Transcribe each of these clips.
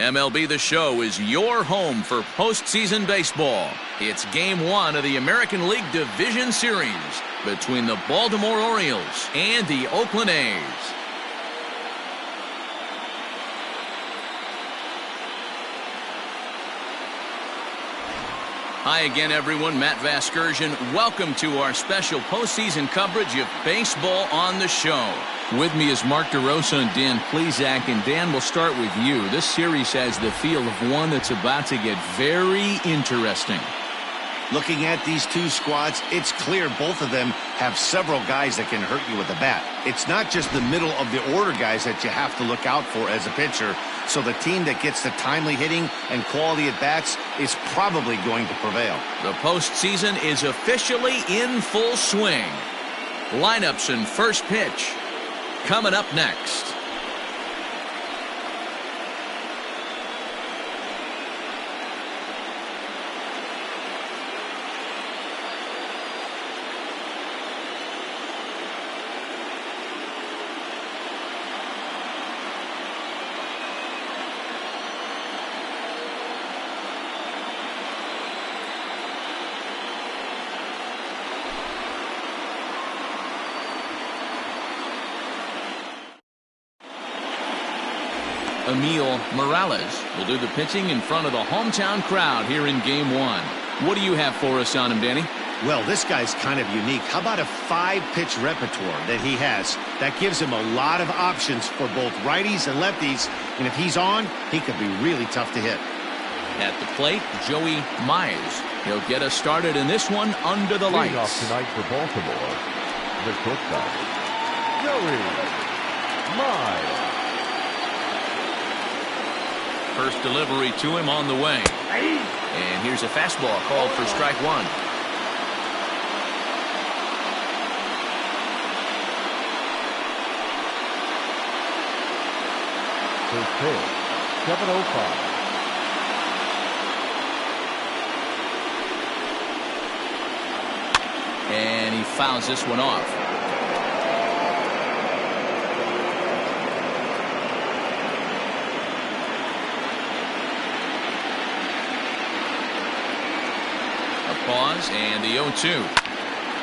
MLB The Show is your home for postseason baseball. It's Game 1 of the American League Division Series between the Baltimore Orioles and the Oakland A's. Hi again, everyone. Matt Vasgersian. Welcome to our special postseason coverage of baseball on the show. With me is Mark DeRosa and Dan Plesac. And Dan, we'll start with you. This series has the feel of one that's about to get very interesting. Looking at these two squads, it's clear both of them have several guys that can hurt you with the bat. It's not just the middle of the order guys that you have to look out for as a pitcher. So the team that gets the timely hitting and quality at bats is probably going to prevail. The postseason is officially in full swing. Lineups and first pitch coming up next. Emil Morales will do the pitching in front of the hometown crowd here in Game 1. What do you have for us on him, Danny? Well, this guy's kind of unique. How about a 5-pitch repertoire that he has? That gives him a lot of options for both righties and lefties, and if he's on, he could be really tough to hit. At the plate, Joey Mize. He'll get us started in this one under the lights. Off tonight for Baltimore, the shortstop, Joey Mize. First delivery to him on the way. And here's a fastball called for strike one. First pitch, 7:05. And he fouls this one off. Pause and the 0-2.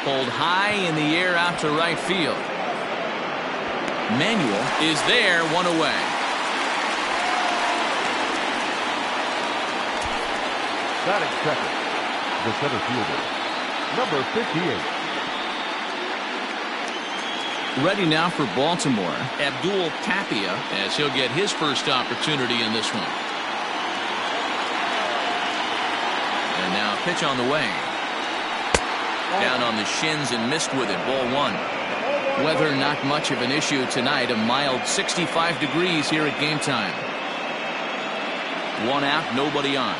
Pulled high in the air out to right field. Manuel is there, one away. Batting second, the center fielder, number 58. Ready now for Baltimore, Abdul Tapia, as he'll get his first opportunity in this one. And now pitch on the way. Down on the shins and missed with it. Ball one. Weather not much of an issue tonight. A mild 65 degrees here at game time. One out, nobody on.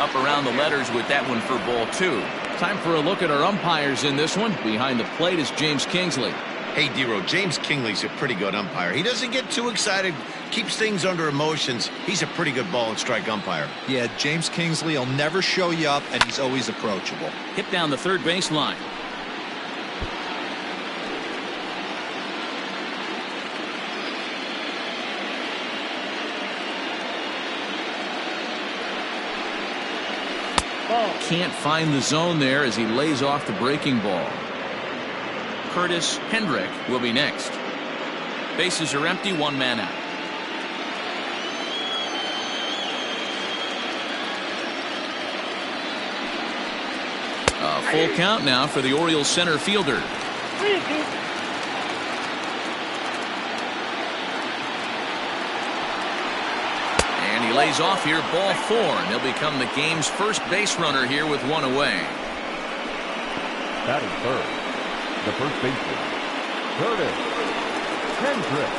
Up around the letters with that one for ball two. Time for a look at our umpires in this one. Behind the plate is James Kingsley. Hey, D-Row, James Kingley's a pretty good umpire. He doesn't get too excited, keeps things under emotions. He's a pretty good ball and strike umpire. Yeah, James Kingsley will never show you up, and he's always approachable. Hit down the third base line. Can't find the zone there as he lays off the breaking ball. Curtis Hendrick will be next. Bases are empty, one man out. A full count now for the Orioles center fielder. And he lays off here, ball four, and he'll become the game's first base runner here with one away. Batting third, the first baseman, Curtis Hendrick.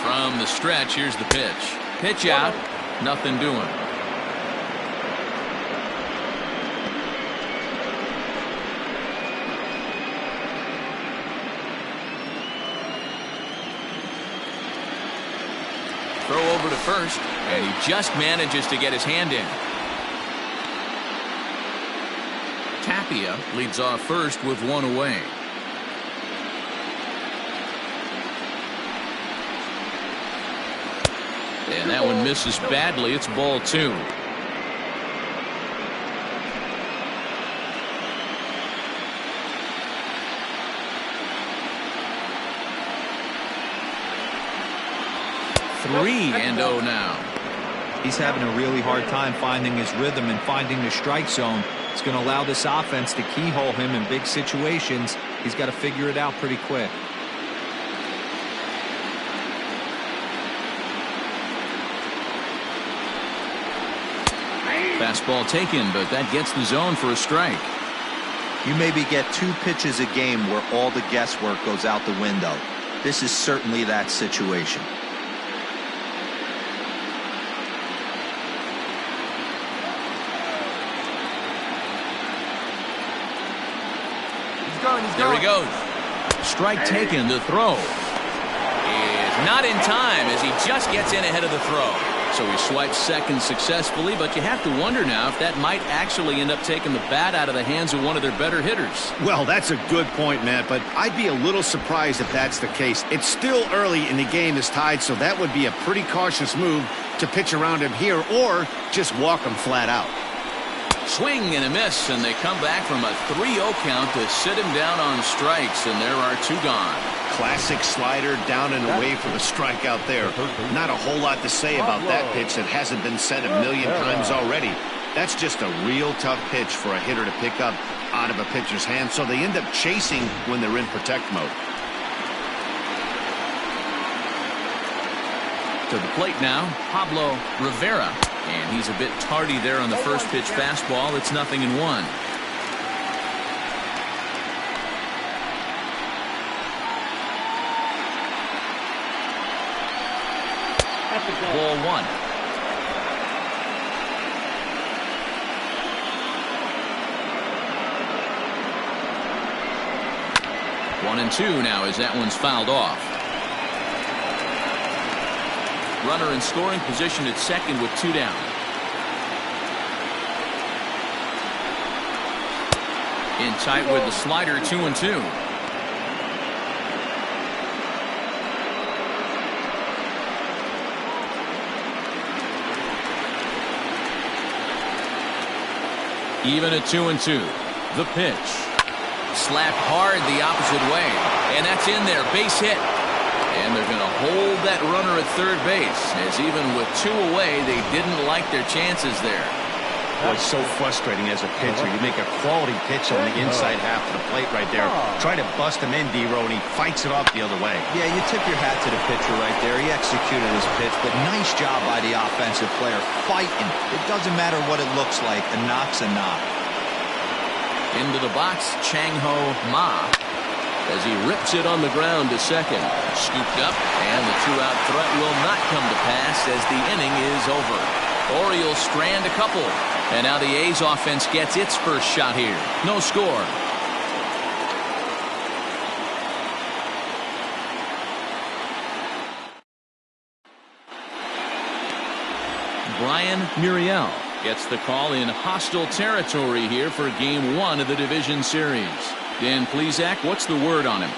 From from the stretch. Here's the pitch. Pitch out. Nothing doing. Throw over to first, and he just manages to get his hand in. Tapia leads off first with one away. And that one misses badly. It's ball 2. Three and 0 now. He's having a really hard time finding his rhythm and finding the strike zone. It's going to allow this offense to keyhole him in big situations. He's got to figure it out pretty quick. Fastball taken, but that gets the zone for a strike. You maybe get 2 pitches a game where all the guesswork goes out the window. This is certainly that situation. There he goes. Strike taken. The throw is not in time as he just gets in ahead of the throw. So he swipes second successfully, but you have to wonder now if that might actually end up taking the bat out of the hands of one of their better hitters. Well, that's a good point, Matt, but I'd be a little surprised if that's the case. It's still early and the game is tied, so that would be a pretty cautious move to pitch around him here or just walk him flat out. Swing and a miss, and they come back from a 3-0 count to sit him down on strikes, and there are 2 gone. Classic slider down and away for the strikeout there. Not a whole lot to say about that pitch that hasn't been said a million times already. That's just a real tough pitch for a hitter to pick up out of a pitcher's hand, so they end up chasing when they're in protect mode. To the plate now, Pablo Rivera. And he's a bit tardy there on the first pitch fastball. It's 0-1. Ball 1. One and 2 now as that one's fouled off. Runner in scoring position at second with 2 down. In tight with the slider, 2-2. Even at 2-2. The pitch. Slapped hard the opposite way. And that's in there. Base hit. And they're going to hold that runner at third base, as even with 2 away, they didn't like their chances there. Boy, it's so frustrating as a pitcher. You make a quality pitch on the inside half of the plate right there. Try to bust him in, D-Row, and he fights it off the other way. Yeah, you tip your hat to the pitcher right there. He executed his pitch, but nice job by the offensive player fighting. It doesn't matter what it looks like. A knock's a knock. Into the box, Chang-Ho Ma, as he rips it on the ground to second. Scooped up, and the 2-out threat will not come to pass as the inning is over. Orioles strand a couple, and now the A's offense gets its first shot here. No score. Brian Muriel gets the call in hostile territory here for Game 1 of the Division Series. Dan Plesac, what's the word on him?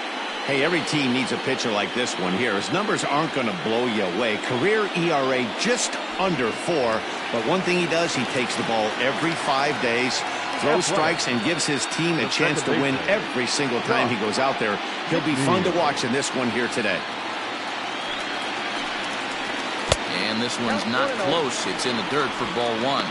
Hey, every team needs a pitcher like this one here. His numbers aren't going to blow you away. Career ERA just under 4. But one thing he does, he takes the ball every 5 days, throws strikes, and gives his team a chance to win every single time he goes out there. He'll be fun to watch in this one here today. And this one's not close. It's in the dirt for ball 1.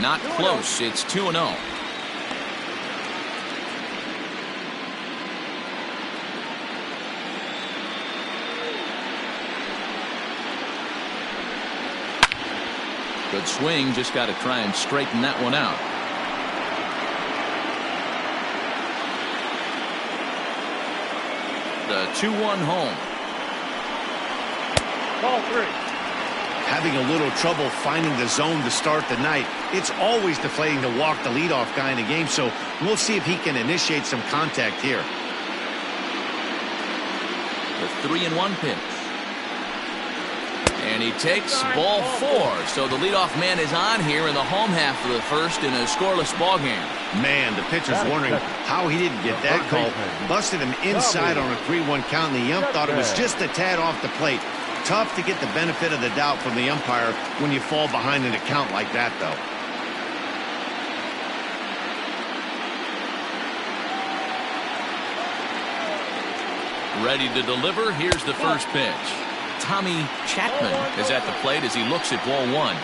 Not close. It's 2-0. Good swing, just got to try and straighten that one out. The 2-1 home. Ball 3. Having a little trouble finding the zone to start the night. It's always deflating to walk the leadoff guy in a game, so we'll see if he can initiate some contact here. The 3-1 pitch. And he takes ball 4. So the leadoff man is on here in the home half of the first in a scoreless ball game. Man, the pitcher's wondering how he didn't get that call. Busted him inside on a 3-1 count, and the ump thought it was just a tad off the plate. Tough to get the benefit of the doubt from the umpire when you fall behind in a count like that, though. Ready to deliver. Here's the first pitch. Tommy Chapman is at the plate as he looks at ball 1.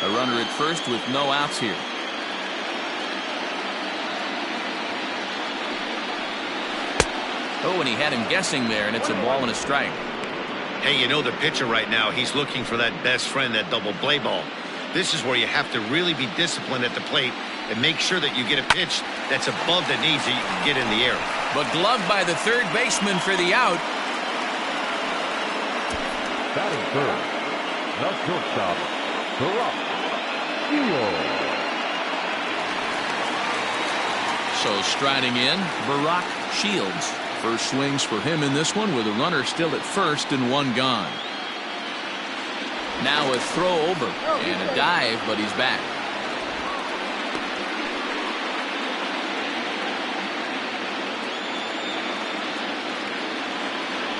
A runner at first with no outs here. Oh, and he had him guessing there, and it's a ball and a strike. Hey, you know the pitcher right now, he's looking for that best friend, that double play ball. This is where you have to really be disciplined at the plate and make sure that you get a pitch that's above the knees that you can get in the air. But gloved by the third baseman for the out. Batting third, the shortstop, So striding in, Barack Shields. First swings for him in this one with a runner still at first and 1 gone. Now a throw over and a dive, but he's back.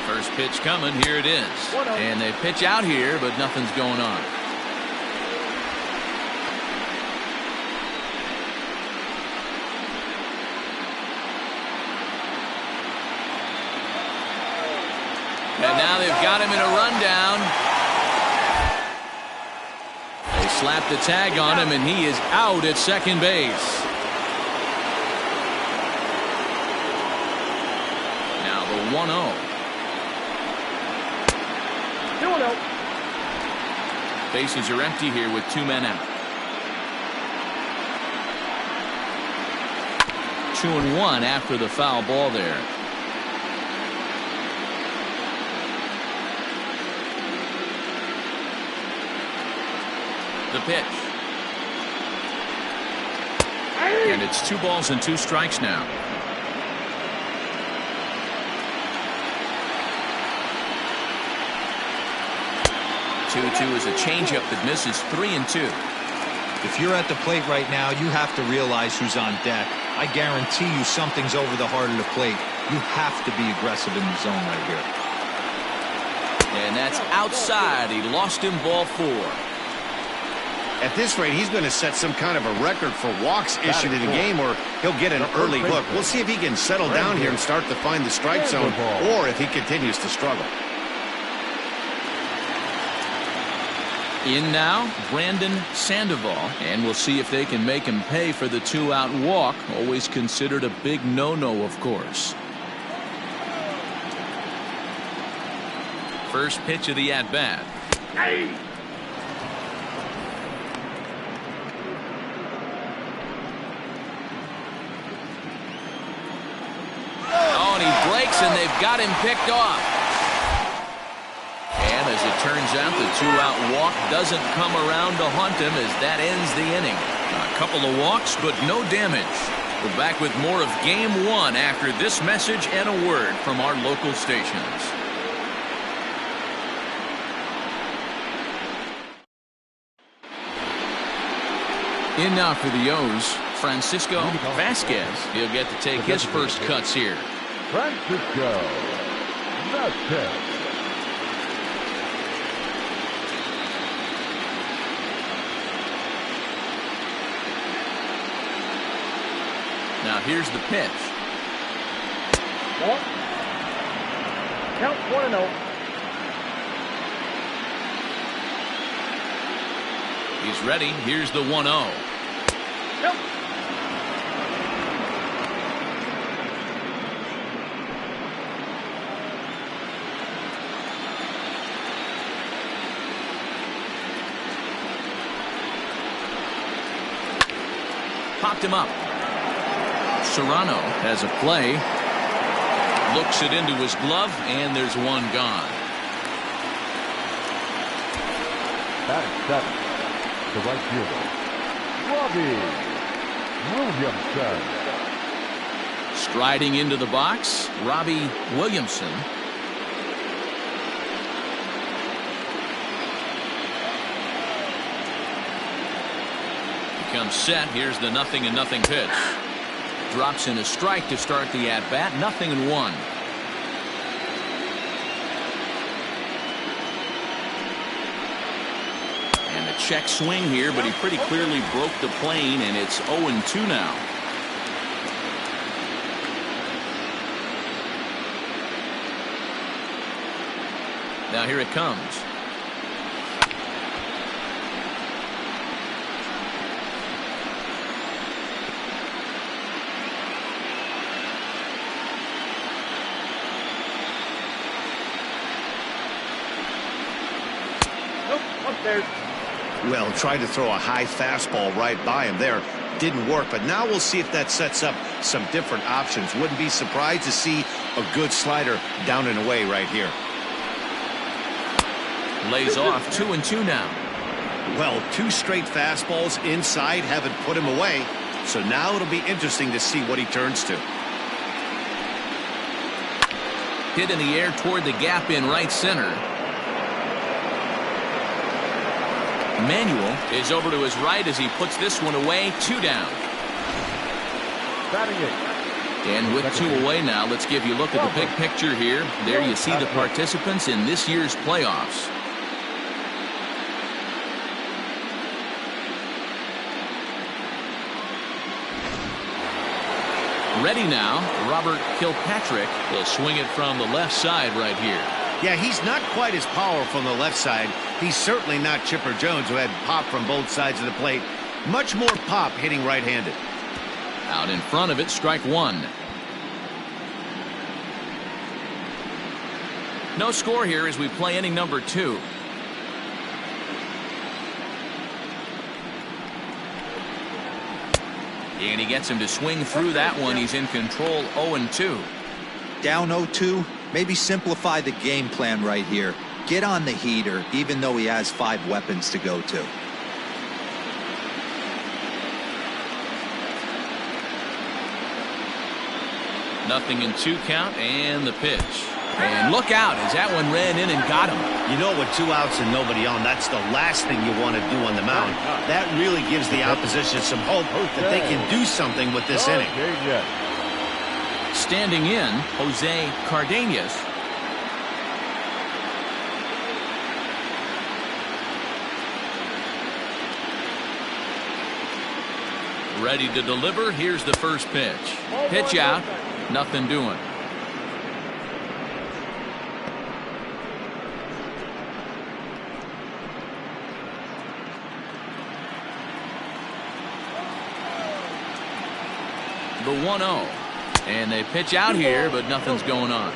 First pitch coming. Here it is. And they pitch out here, but nothing's going on. And now they've got him in a rundown. They slap the tag on him, and he is out at second base. Now the 1-0. 2-0. Bases are empty here with 2 men out. 2-1 after the foul ball there. The pitch. And it's 2 balls and 2 strikes now. Two is a changeup that misses 3-2. If you're at the plate right now, you have to realize who's on deck. I guarantee you something's over the heart of the plate. You have to be aggressive in the zone right here. And that's outside. He lost him, ball 4. At this rate, he's going to set some kind of a record for walks issued in a game, or he'll get an early hook. We'll see if he can settle down here and start to find the strike zone, or if he continues to struggle. In now, Brandon Sandoval, and we'll see if they can make him pay for the 2-out walk. Always considered a big no-no, of course. First pitch of the at-bat. Oh, and he breaks, and they've got him picked off. And as it turns out, the 2-out walk doesn't come around to haunt him as that ends the inning. A couple of walks, but no damage. We're back with more of Game 1 after this message and a word from our local stations. In now for the O's, Francisco Vasquez. He'll get to take his first cuts here. Francisco Vasquez. Now here's the pitch. Count 1-0. He's ready. Here's the 1-0. popped him up. Serrano has a play. Looks it into his glove, and there's one gone. Batting seven, the right fielder, Robbie Williamson. Striding into the box, Robbie Williamson. Becomes set. Here's the 0-0 pitch. Drops in a strike to start the at-bat. 0-1. And a check swing here, but he pretty clearly broke the plane, and it's 0-2 now. Now here it comes. Well, tried to throw a high fastball right by him there. Didn't work, but now we'll see if that sets up some different options. Wouldn't be surprised to see a good slider down and away right here. Lays off. 2-2 now. Well, 2 straight fastballs inside haven't put him away. So now it'll be interesting to see what he turns to. Hit in the air toward the gap in right center. Manuel is over to his right as he puts this one away. 2 down. Batting eight. And with 2 away now, let's give you a look at the big picture here. There you see the participants in this year's playoffs. Ready now, Robert Kilpatrick will swing it from the left side right here. Yeah, he's not quite as powerful on the left side. He's certainly not Chipper Jones, who had pop from both sides of the plate. Much more pop hitting right-handed. Out in front of it, strike 1. No score here as we play inning number 2. And he gets him to swing through that one. He's in control. 0-2. Down 0-2. Maybe simplify the game plan right here. Get on the heater, even though he has 5 weapons to go to. Nothing in 2 count, and the pitch. And look out as that one ran in and got him. You know, with 2 outs and nobody on, that's the last thing you want to do on the mound. That really gives the opposition some hope that they can do something with this inning. Standing in, Jose Cardenas. Ready to deliver. Here's the first pitch. Pitch out. Nothing doing. The 1-0. And they pitch out here, but nothing's going on.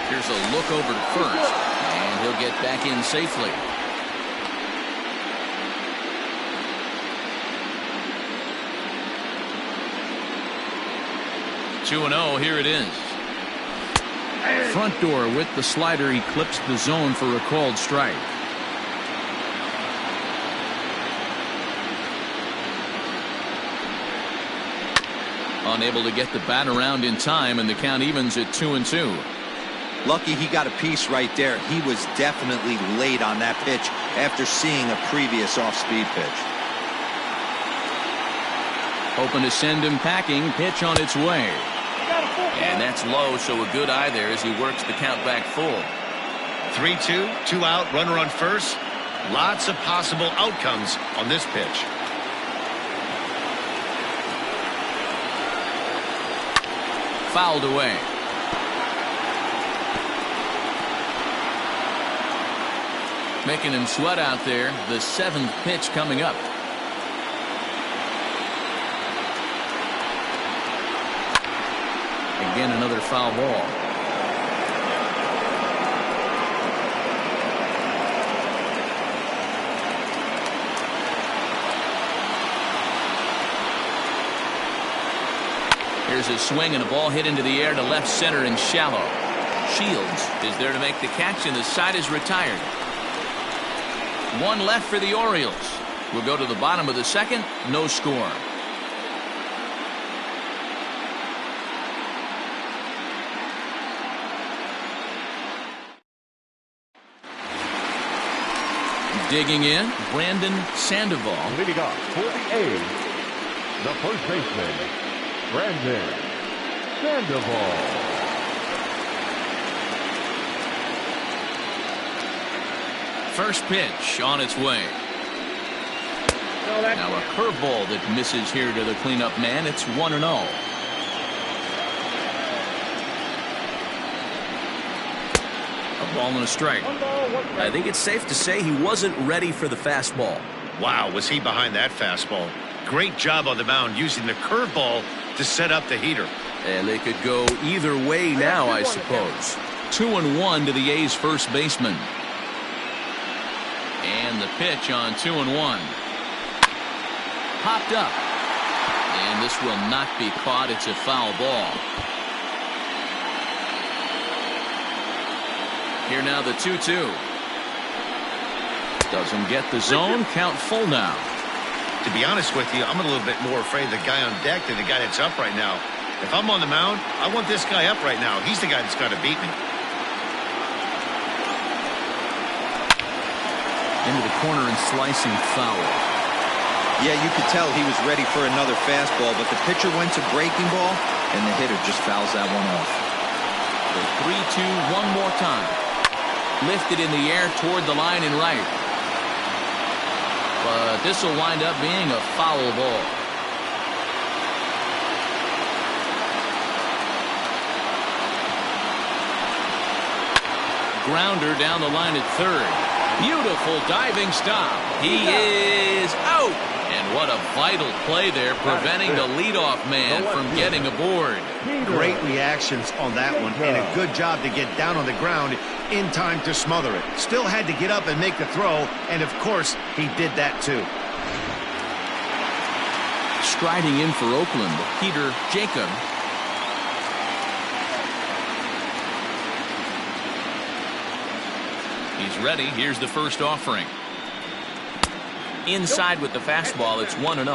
Here's a look over to first, and he'll get back in safely. Two and 0, here it is. Front door with the slider eclipsed the zone for a called strike. Unable to get the bat around in time, and the count evens at 2-2. Lucky he got a piece right there. He was definitely late on that pitch after seeing a previous off-speed pitch. Hoping to send him packing. Pitch on its way. And that's low, so a good eye there as he works the count back full. 3-2, 2 out, runner on first. Lots of possible outcomes on this pitch. Fouled away. Making him sweat out there. The 7th pitch coming up. Again, another foul ball. Here's a swing and a ball hit into the air to left center and shallow. Shields is there to make the catch, and the side is retired. One left for the Orioles. We'll go to the bottom of the second. No score. Digging in, Brandon Sandoval. Leading off for the A's, the first baseman, Brandon Sandoval. First pitch on its way. Now a curveball that misses here to the cleanup man. It's 1-0. A ball and a strike. I think it's safe to say he wasn't ready for the fastball. Wow, was he behind that fastball. Great job on the mound using the curveball to set up the heater. And they could go either way now, I suppose. 2-1 to the A's first baseman. And the pitch on 2-1. Popped up. And this will not be caught. It's a foul ball. Here now the 2-2. Doesn't get the zone. Count full now. To be honest with you, I'm a little bit more afraid of the guy on deck than the guy that's up right now. If I'm on the mound, I want this guy up right now. He's the guy that's got to beat me. Into the corner and slicing foul. Yeah, you could tell he was ready for another fastball, but the pitcher went to breaking ball, and the hitter just fouls that one off. The 3-2 one more time. Lifted in the air toward the line and right. But this will wind up being a foul ball. Grounder down the line at third. Beautiful diving stop. He is out. And what a vital play there, preventing the leadoff man from getting aboard. Great reactions on that one, and a good job to get down on the ground in time to smother it. Still had to get up and make the throw, and of course, he did that too. Striding in for Oakland, Peter Jacob. He's ready. Here's the first offering. Inside with the fastball. It's 1-0.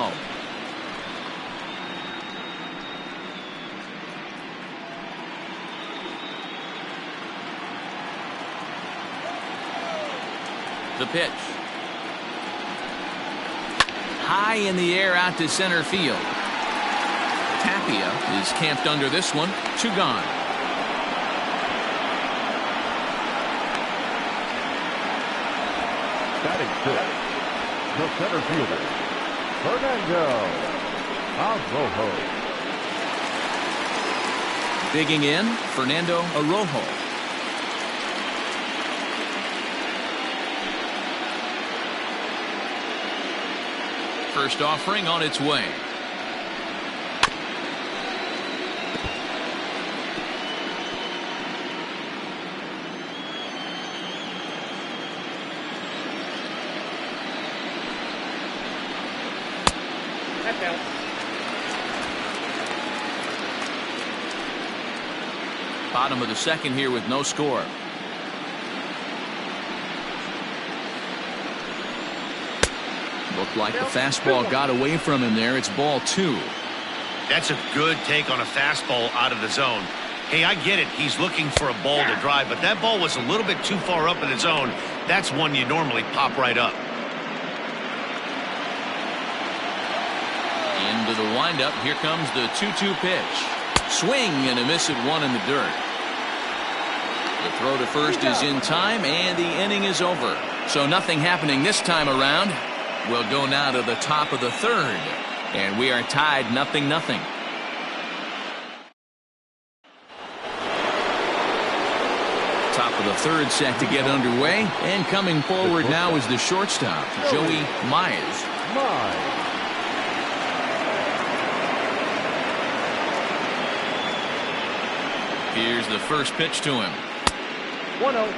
The pitch. High in the air out to center field. Tapia is camped under this one. 2 gone. Batting fifth, the center fielder, Fernando Arrojo. Digging in, Fernando Arrojo. First offering on its way. Bottom of the second here with no score. Looked like the fastball got away from him there. It's ball 2. That's a good take on a fastball out of the zone. Hey, I get it. He's looking for a ball to drive, but that ball was a little bit too far up in the zone. That's one you normally pop right up. Into the windup. Here comes the 2-2 pitch. Swing and a miss at 1 in the dirt. The throw to first is in time, and the inning is over. So nothing happening this time around. We'll go now to the top of the third, and we are tied 0-0. Top of the third set to get underway, and coming forward now is the shortstop, Joey Mize. Here's the first pitch to him. 1-0.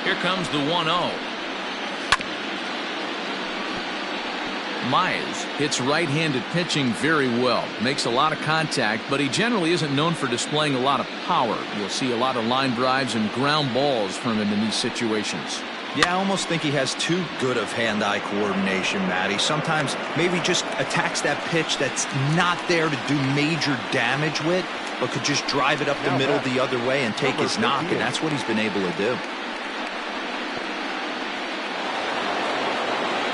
Here comes the 1-0. Myers hits right-handed pitching very well. Makes a lot of contact, but he generally isn't known for displaying a lot of power. You'll see a lot of line drives and ground balls from him in these situations. Yeah, I almost think he has too good of hand-eye coordination, Matty. Sometimes maybe just attacks that pitch that's not there to do major damage with, but could just drive it up the middle the other way and take his knock, and that's what he's been able to do.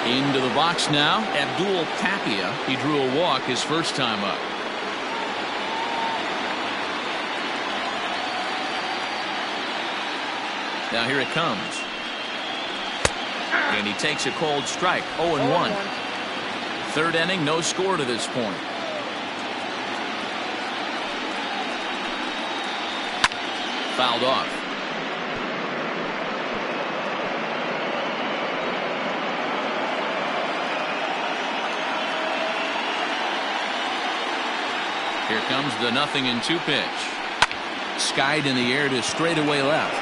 Into the box now, Abdul Tapia. He drew a walk his first time up. Now here it comes. And he takes a cold strike. 0-1. Third inning, no score to this point. Fouled off. Here comes the 0-2 pitch. Skied in the air to straightaway left.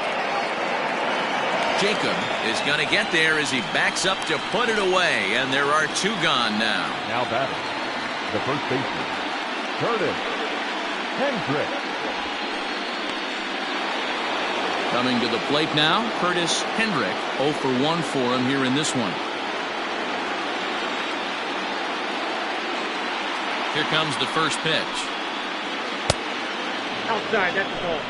Jacob is going to get there as he backs up to put it away, and there are two gone now. Now batting, the first baseman, Curtis Hendrick. Coming to the plate now, Curtis Hendrick. 0 for 1 for him here in this one. Here comes the first pitch. Outside, that's the ball.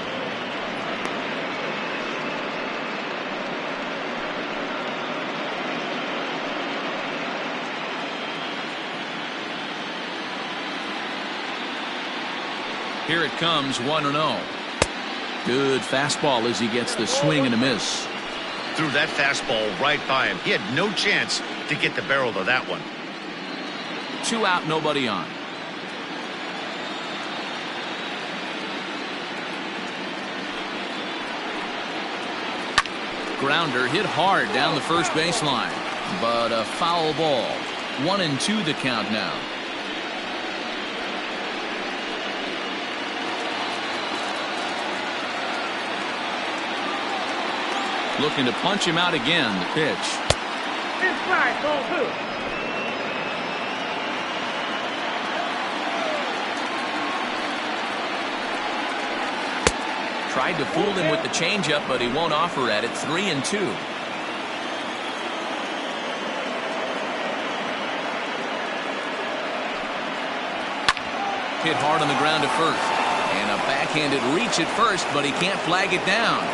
Here it comes, 1-0. Good fastball as he gets the swing and a miss. Threw that fastball right by him. He had no chance to get the barrel of that one. 2 out, nobody on. Grounder hit hard down the first baseline, but a foul ball. 1-2 the count now. Looking to punch him out again. The pitch. Inside, ball 2. Tried to fool him with the changeup, but he won't offer at it. 3-2. Hit hard on the ground to first. And a backhanded reach at first, but he can't flag it down.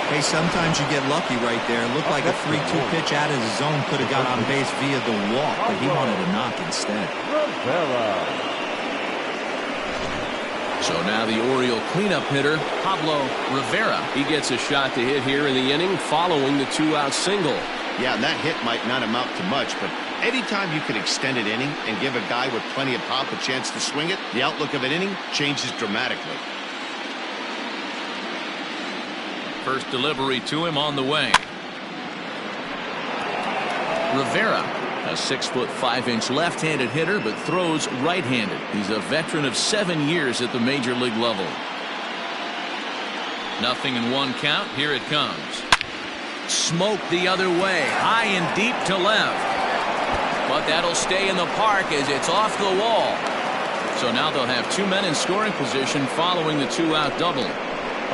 Hey, sometimes you get lucky right there. It looked like a 3-2 pitch out of his zone could have got on base via the walk, but he wanted a knock instead. So now the Oriole cleanup hitter, Pablo Rivera. He gets a shot to hit here in the inning following the 2-out single. Yeah, and that hit might not amount to much, but anytime you can extend an inning and give a guy with plenty of pop a chance to swing it, the outlook of an inning changes dramatically. First delivery to him on the way. Rivera, a 6'5" left-handed hitter, but throws right-handed. He's a veteran of 7 years at the major league level. 0-1 count. Here it comes. Smoked the other way, high and deep to left. But that'll stay in the park as it's off the wall. So now they'll have 2 men in scoring position following the 2-out double.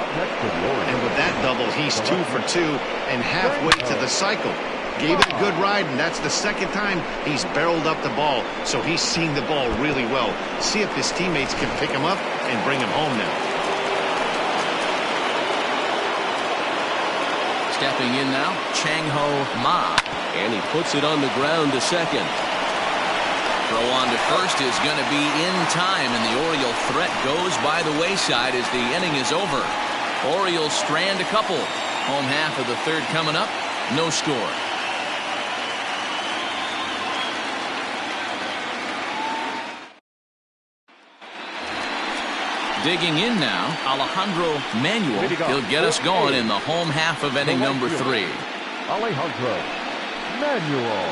And with that double, he's 2 for 2 and halfway to the cycle. Gave it a good ride, and that's the second time he's barreled up the ball. So he's seeing the ball really well. See if his teammates can pick him up and bring him home now. Stepping in now, Chang-Ho Ma. And he puts it on the ground to second. Throw on to first is going to be in time, and the Oriole threat goes by the wayside as the inning is over. Orioles strand a couple. Home half of the third coming up. No score. Digging in now, Alejandro Manuel. He'll get us going in the home half of inning number 3. Alejandro Manuel.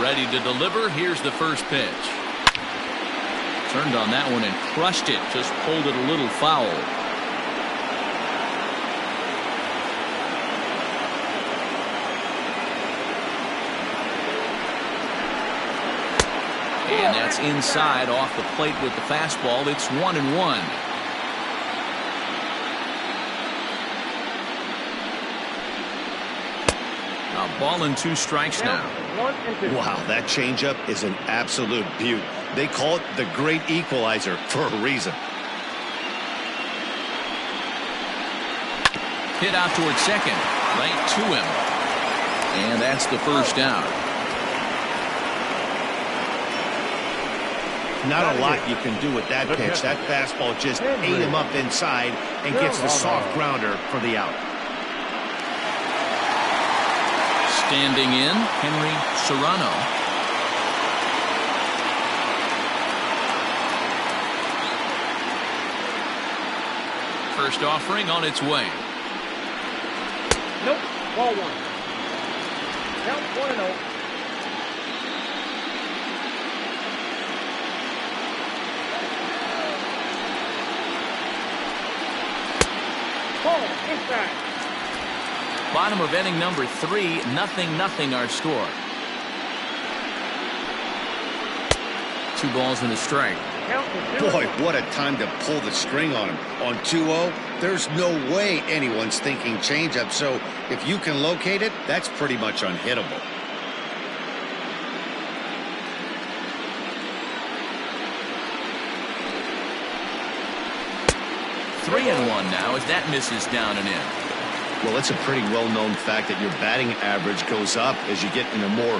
Ready to deliver. Here's the first pitch. Turned on that one and crushed it. Just pulled it a little foul. And that's inside off the plate with the fastball. It's 1-1. A ball and 2 strikes now. Wow, that changeup is an absolute beaut. They call it the great equalizer for a reason. Hit out towards second. Right to him. And that's the first out. Not a lot you can do with that pitch. That fastball just ate him up inside and gets the soft grounder for the out. Standing in, Henry Serrano. First offering on its way. Nope. Ball 1. Count 1-0. Ball inside. Bottom of inning number 3, 0-0 our score. 2 balls and a strike. Boy, what a time to pull the string on him. On 2-0, there's no way anyone's thinking changeup, so if you can locate it, that's pretty much unhittable. Three and 1 now as that misses down and in. Well, it's a pretty well-known fact that your batting average goes up as you get into more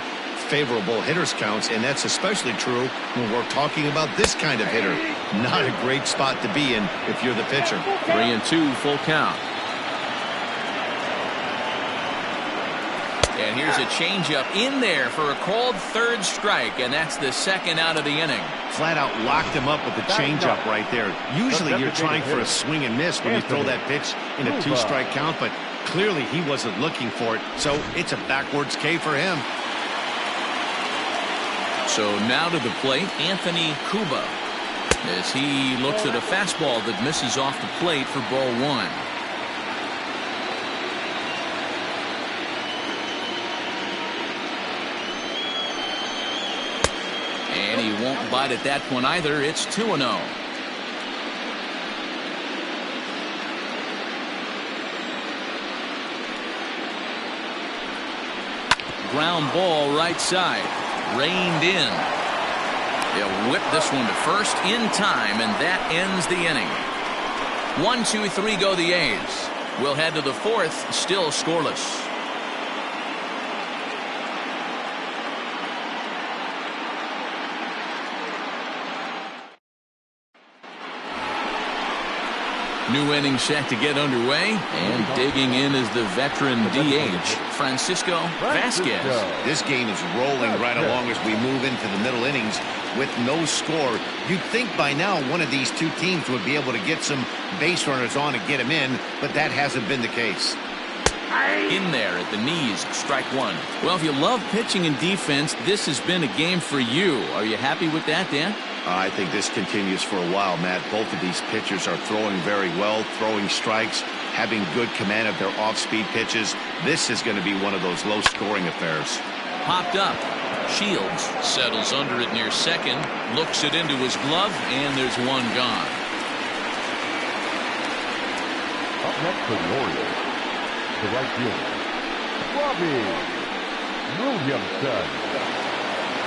favorable hitters counts, and that's especially true when we're talking about this kind of hitter. Not a great spot to be in if you're the pitcher. 3-2, full count. And here's a changeup in there for a called 3rd strike, and that's the 2nd out of the inning. Flat out locked him up with the changeup right there. Usually you're trying for a swing and miss when you throw that pitch in a 2-strike count, but clearly he wasn't looking for it, so it's a backwards K for him. So now to the plate, Anthony Cuba, as he looks at a fastball that misses off the plate for ball 1. And he won't bite at that one either. It's 2-0. Ground ball right side. Reined in. He'll whip this one to first in time, and that ends the inning. 1-2-3 go the A's. We'll head to the 4th, still scoreless. New inning set to get underway, and digging in is the veteran DH, Francisco Vasquez. This game is rolling right along as we move into the middle innings with no score. You'd think by now one of these two teams would be able to get some base runners on and get them in, but that hasn't been the case. In there at the knees, strike 1. Well, if you love pitching and defense, this has been a game for you. Are you happy with that, Dan? I think this continues for a while, Matt. Both of these pitchers are throwing very well, throwing strikes, having good command of their off-speed pitches. This is going to be one of those low-scoring affairs. Popped up. Shields settles under it near second, looks it into his glove, and there's one gone. Up next for the Orioles, the right fielder, Robbie Williamson.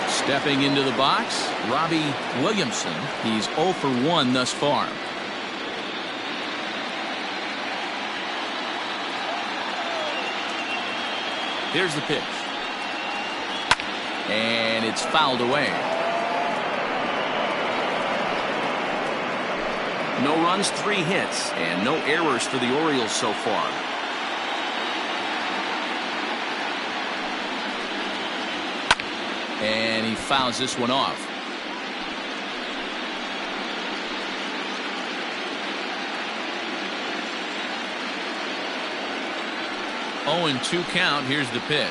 Stepping into the box, Robbie Williamson. He's 0 for 1 thus far. Here's the pitch. And it's fouled away. No runs, 3 hits, and no errors for the Orioles so far. And he fouls this one off. Oh, and 2 count. Here's the pitch.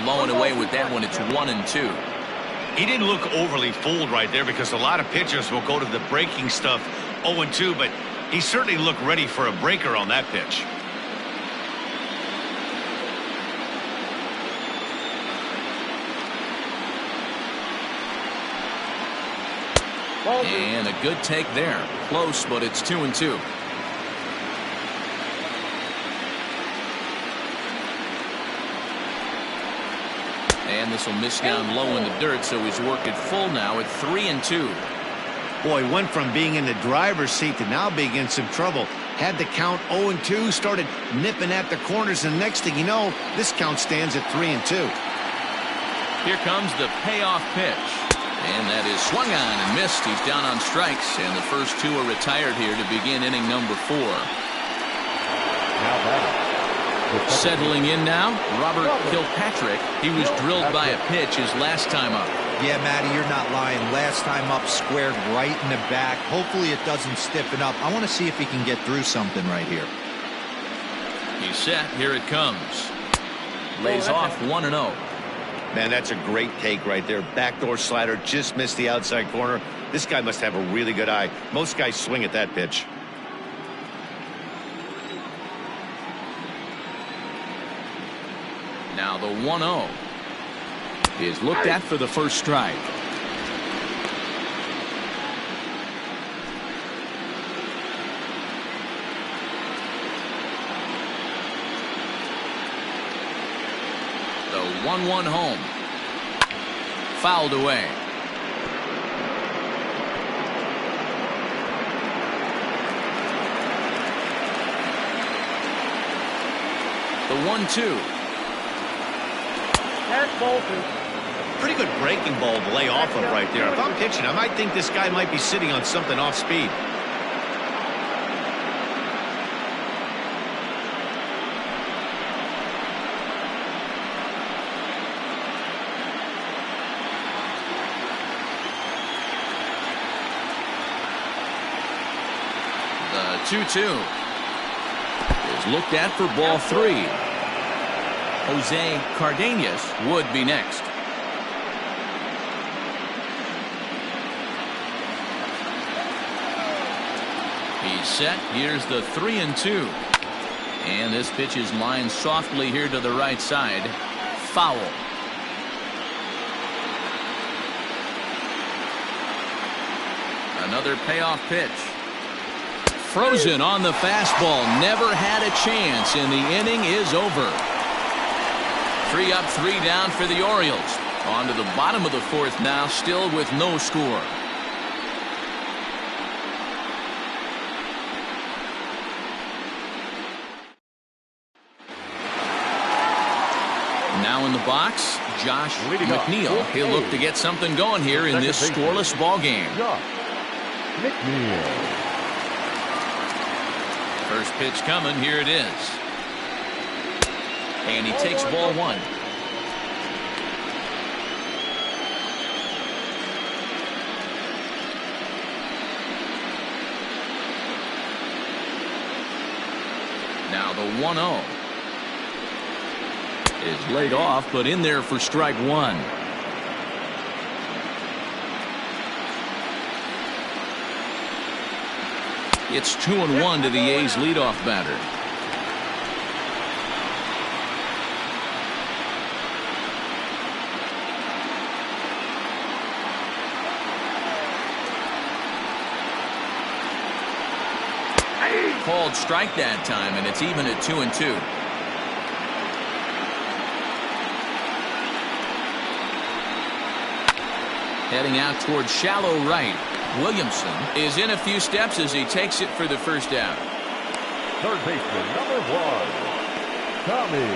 Low and away with that one. It's 1-2. He didn't look overly fooled right there because a lot of pitchers will go to the breaking stuff 0-2, but he certainly looked ready for a breaker on that pitch. And a good take there. Close, but it's 2-2. And this will miss down low in the dirt, so he's worked it full now at 3-2. Boy, went from being in the driver's seat to now being in some trouble. Had the count 0-2, started nipping at the corners, and next thing you know, this count stands at 3-2. Here comes the payoff pitch. And that is swung on and missed. He's down on strikes, and the first 2 are retired here to begin inning number 4. Now batting. Settling in now, Robert Kilpatrick. He was drilled by a pitch his last time up. Yeah, Matty, you're not lying. Last time up, squared right in the back. Hopefully it doesn't stiffen up. I want to see if he can get through something right here. He's set. Here it comes. Lays off 1-0. Man, that's a great take right there. Backdoor slider, just missed the outside corner. This guy must have a really good eye. Most guys swing at that pitch. Now the 1-0 is looked at for the first strike. The 1-1 home. Fouled away. The 1-2. Pretty good breaking ball to lay off of right there. If I'm pitching, I might think this guy might be sitting on something off speed. The 2-2 is looked at for ball 3. Jose Cardenas would be next. He's set. Here's the 3-2. And this pitch is lined softly here to the right side. Foul. Another payoff pitch. Frozen on the fastball. Never had a chance, and the inning is over. 3 up, 3 down for the Orioles. On to the bottom of the 4th now, still with no score. Now in the box, Josh McNeil. He'll look to get something going here in this scoreless ball game. First pitch coming. Here it is. And he takes ball 1. Now the 1-0 is laid off, but in there for strike 1. It's 2-1 to the A's leadoff batter. Called strike that time, and it's even at 2-2. Heading out towards shallow right. Williamson is in a few steps as he takes it for the first out. Third baseman, number 1, Tommy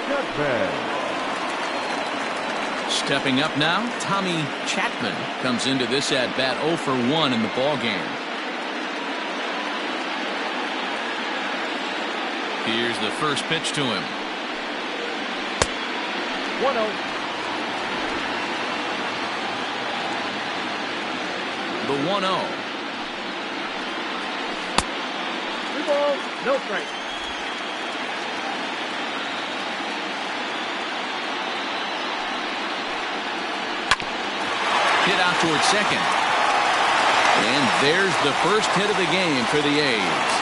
Chapman. Stepping up now, Tommy Chapman comes into this at bat 0 for 1 in the ball game. Here's the first pitch to him. 1-0. The 1-0. 3 balls, no strikes. Hit out towards second. And there's the first hit of the game for the A's.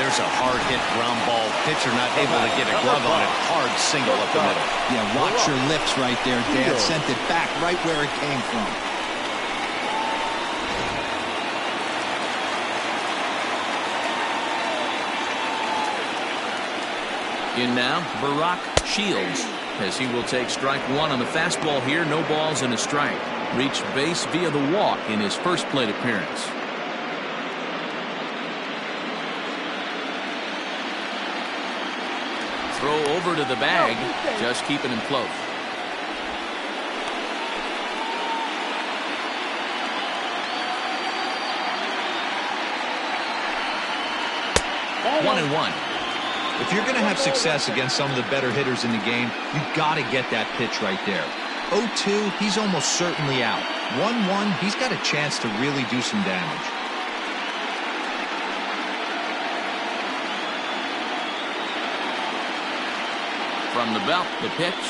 There's a hard-hit ground ball. Pitcher not able to get a glove on it. Hard single up the middle. Yeah, watch your lips right there, Dan. Sent it back right where it came from. In now, Barack Shields, as he will take strike one on the fastball here. No balls and a strike. Reached base via the walk in his first plate appearance. Throw over to the bag, just keeping him close. One and one. If you're going to have success against some of the better hitters in the game, you've got to get that pitch right there. 0-2, he's almost certainly out. 1-1, he's got a chance to really do some damage. From the belt, the pitch.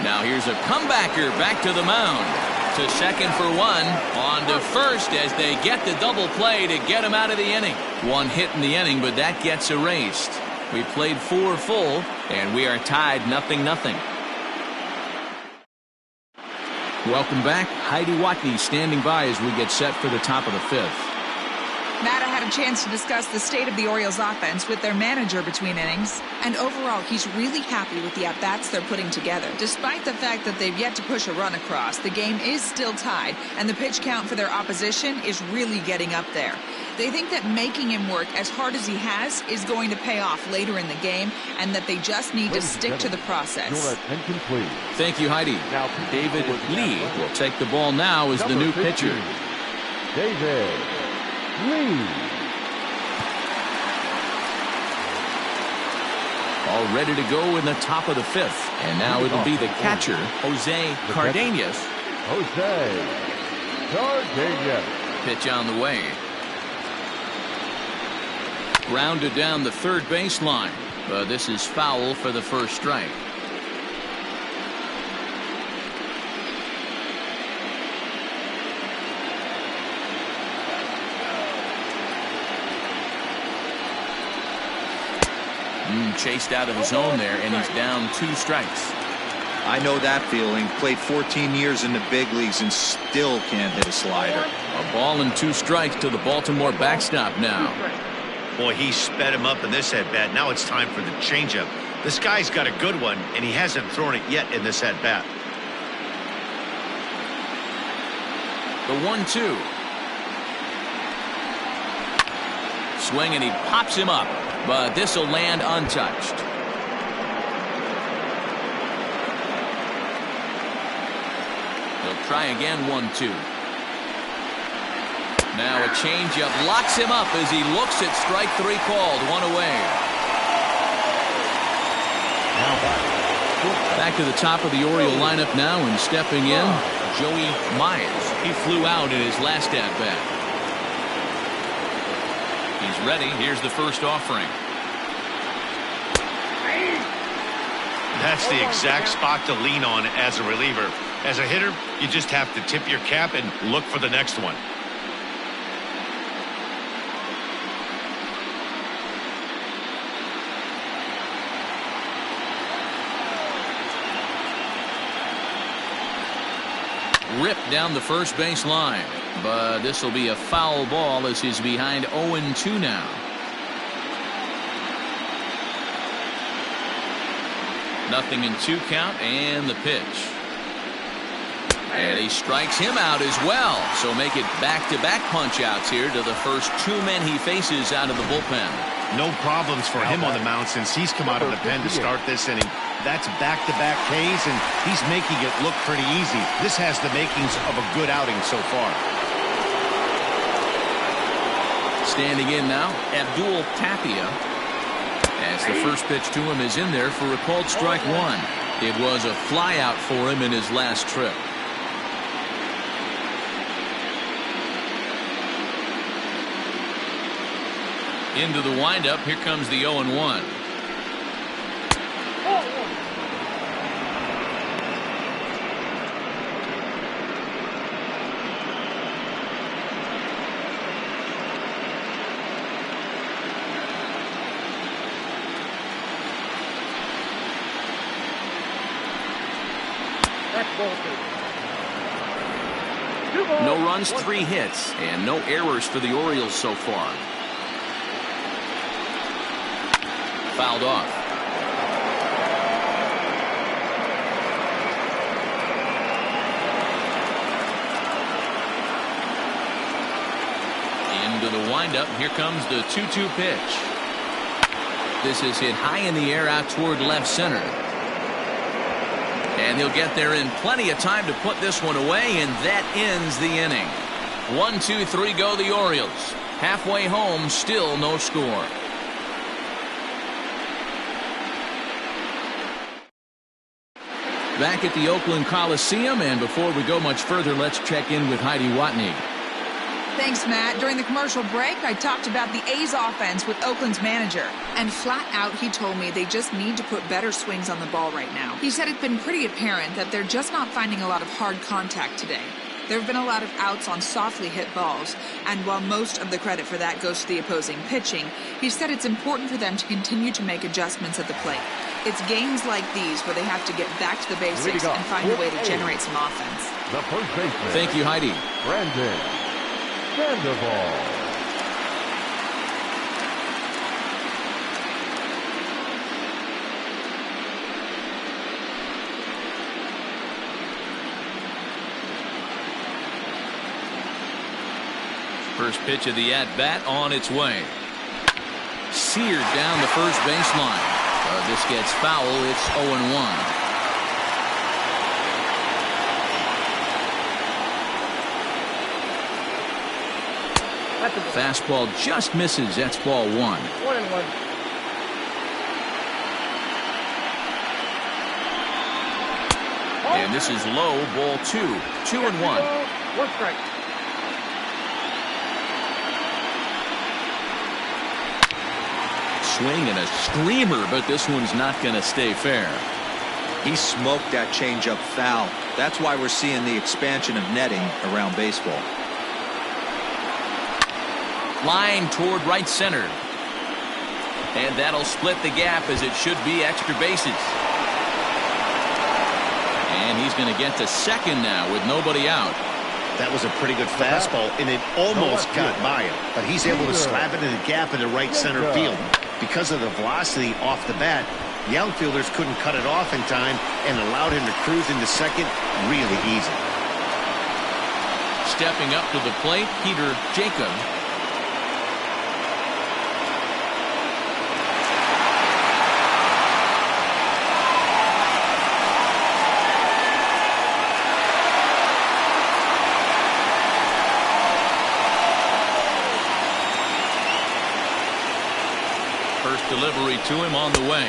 Now here's a comebacker back to the mound. To second for one. On to first as they get the double play to get him out of the inning. One hit in the inning, but that gets erased. We played 4 full, and we are tied 0-0. Welcome back. Heidi Watney standing by as we get set for the top of the 5th. Matt, I had a chance to discuss the state of the Orioles offense with their manager between innings, and overall he's really happy with the at-bats they're putting together. Despite the fact that they've yet to push a run across, the game is still tied, and the pitch count for their opposition is really getting up there. They think that making him work as hard as he has is going to pay off later in the game, and that they just need to stick to the process. Your attention, please. Thank you, Heidi. Now, David Lee will take the ball now as the new Number 15, pitcher. David Lee. All ready to go in the top of the 5th. And now it'll be the catcher, Jose Cardenas. Jose Cardenas. Pitch on the way. Grounded down the third baseline. But this is foul for the first strike. Chased out of his zone there, and he's down 2 strikes. I know that feeling. Played 14 years in the big leagues and still can't hit a slider. A ball and 2 strikes to the Baltimore backstop now. Boy, he sped him up in this at-bat. Now it's time for the changeup. This guy's got a good one, and he hasn't thrown it yet in this at-bat. The 1-2. Swing, and he pops him up. But this will land untouched. They'll try again. 1-2. Now a changeup locks him up as he looks at strike 3 called. 1 away. Back to the top of the Oriole lineup now, and stepping in, Joey Myers. He flew out in his last at-bat. He's ready. Here's the first offering. That's the exact spot to lean on as a reliever. As a hitter, you just have to tip your cap and look for the next one. Ripped down the first base line. But this will be a foul ball as he's behind 0-2 now. Nothing in 2 count, and the pitch. And he strikes him out as well. So make it back-to-back punch-outs here to the first 2 men he faces out of the bullpen. No problems for him on the mound since he's come out of the pen to start this inning. That's back-to-back Ks, and he's making it look pretty easy. This has the makings of a good outing so far. Standing in now, Abdul Tapia. As the first pitch to him is in there for a called strike 1. It was a flyout for him in his last trip. Into the windup. Here comes the 0-1. No runs, 3 hits, and no errors for the Orioles so far. Fouled off. Into the windup. Here comes the 2-2 pitch. This is hit high in the air out toward left center. And he'll get there in plenty of time to put this one away, and that ends the inning. 1, 2, 3 go the Orioles. Halfway home, still no score. Back at the Oakland Coliseum, and before we go much further, let's check in with Heidi Watney. Thanks, Matt. During the commercial break, I talked about the A's offense with Oakland's manager. And flat out, he told me they just need to put better swings on the ball right now. He said it's been pretty apparent that they're just not finding a lot of hard contact today. There have been a lot of outs on softly hit balls, and while most of the credit for that goes to the opposing pitching, he said it's important for them to continue to make adjustments at the plate. It's games like these where they have to get back to the basics and find a way to generate some offense. The first baseman. Thank you, Heidi. Brandon Sandoval. First pitch of the at-bat on its way. Seared down the first baseline. This gets foul. It's 0-1. Fastball just misses. That's ball 1. 1-1. And this is low, ball 2. 2-1. 1 strike. Swing and a screamer, but this one's not going to stay fair. He smoked that changeup foul. That's why we're seeing the expansion of netting around baseball. Line toward right center. And that'll split the gap, as it should be extra bases. And he's going to get to second now with nobody out. That was a pretty good fastball, and it almost got by him. But he's able to slap it in the gap in the right center field. Because of the velocity off the bat, the outfielders couldn't cut it off in time and allowed him to cruise into second really easy. Stepping up to the plate, Peter Jacob. First delivery to him on the way.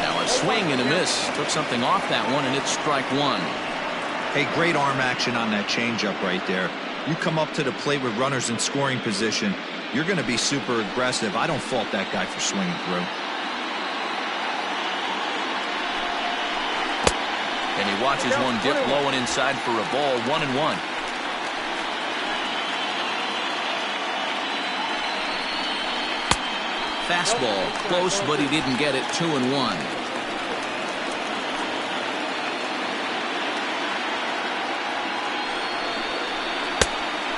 Now a swing and a miss. Took something off that one, and it's strike 1. Hey, great arm action on that changeup right there. You come up to the plate with runners in scoring position, you're going to be super aggressive. I don't fault that guy for swinging through. And he watches one dip low and inside for a ball. 1-1. Fastball close, but he didn't get it. 2-1.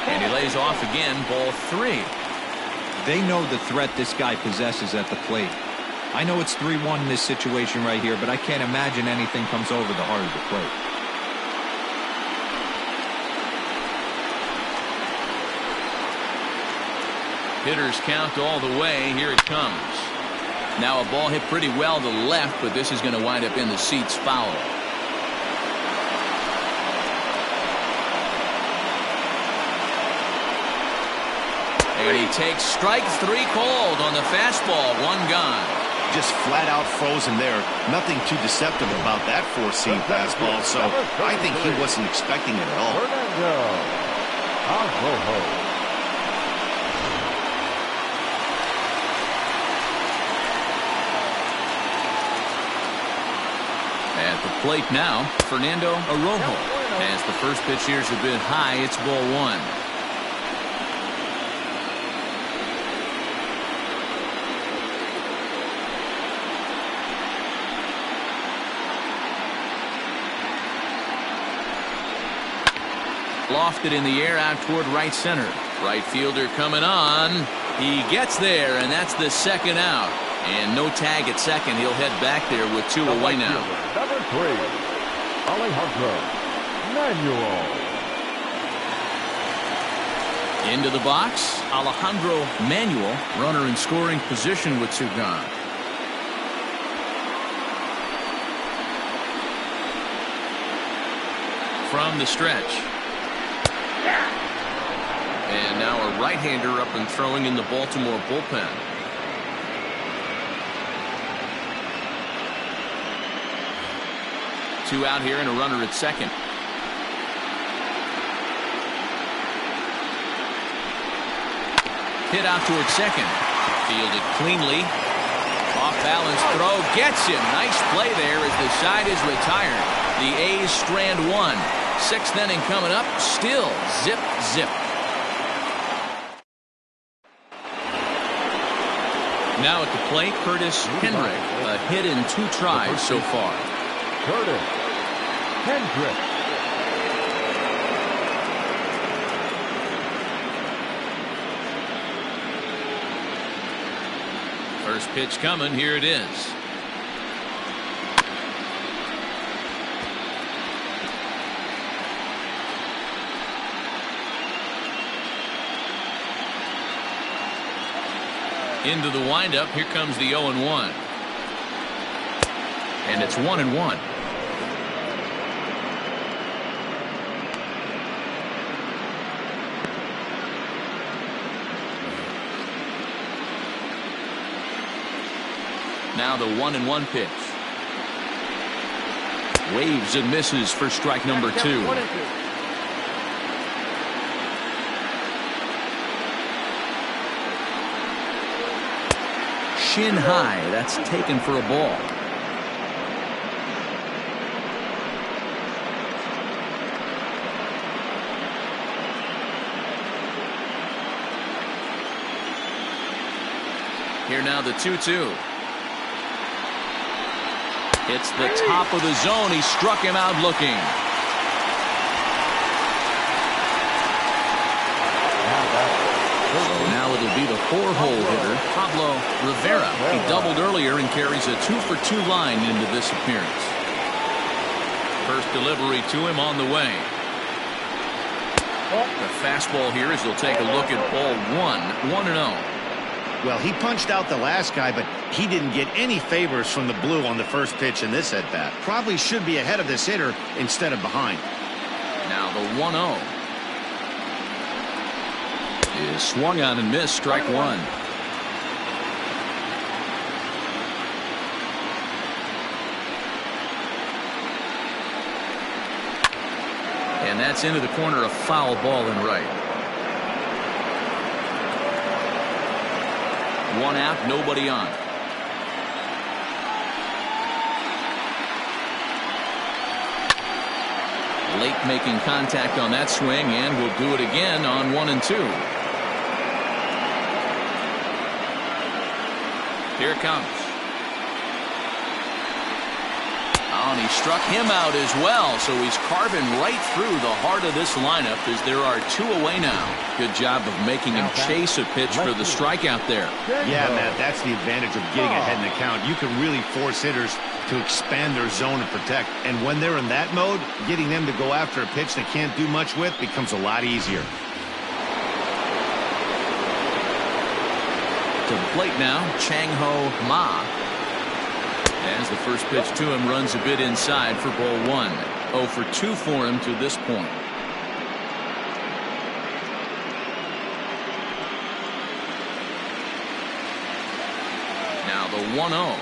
And he lays off again. Ball 3. They know the threat this guy possesses at the plate. I know it's 3-1 in this situation right here, but I can't imagine anything comes over the heart of the plate. Hitters count all the way. Here it comes. Now a ball hit pretty well to left, but this is going to wind up in the seats foul. And he takes strike 3 called on the fastball. 1 gone. Just flat out frozen there. Nothing too deceptive about that 4-seam fastball, so I think he wasn't expecting it at all. plate now, Fernando Arrojo. As the first pitch here is a bit high, it's ball one. Lofted in the air out toward right center. Right fielder coming on. He gets there, and that's the second out. And no tag at second. He'll head back there with two away now. Number 3, Alejandro Manuel. Into the box, Alejandro Manuel, runner in scoring position with two gone. From the stretch. And now a right-hander up and throwing in the Baltimore bullpen. Two out here and a runner at second. Hit out towards second. Fielded cleanly. Off balance throw gets him. Nice play there as the side is retired. The A's strand one. Sixth inning coming up. Still zip, zip. Now at the plate, Curtis Henry. A hit in 2 tries so far. Curtis Hendrick. First pitch coming. Here it is. Into the windup. Here comes the 0-1. And it's 1-1. Now the 1-1 pitch. Waves and misses for strike number 2. Shin high. That's taken for a ball. Here now the 2-2. It's the top of the zone. He struck him out looking. Now it'll be the 4-hole hitter, Pablo Rivera. He doubled earlier and carries a 2-for-2 line into this appearance. First delivery to him on the way. The fastball here as he'll take a look at ball 1-0. Well, he punched out the last guy, but he didn't get any favors from the blue on the first pitch in this at-bat. Probably should be ahead of this hitter instead of behind. Now the 1-0 is swung on and missed. Strike one. And that's into the corner, a foul ball and right. One out, nobody on. Lake making contact on that swing, and will do it again on 1 and 2. Here it comes. Oh, and he struck him out as well, so he's carving right through the heart of this lineup as there are 2 away now. Good job of making him chase a pitch for the strikeout there. Yeah, Matt, that's the advantage of getting ahead in the count. You can really force hitters to expand their zone and protect. And when they're in that mode, getting them to go after a pitch they can't do much with becomes a lot easier. To the plate now, Chang-Ho Ma. As the first pitch to him runs a bit inside for ball 1. 0 for 2 for him to this point. Now the 1-0.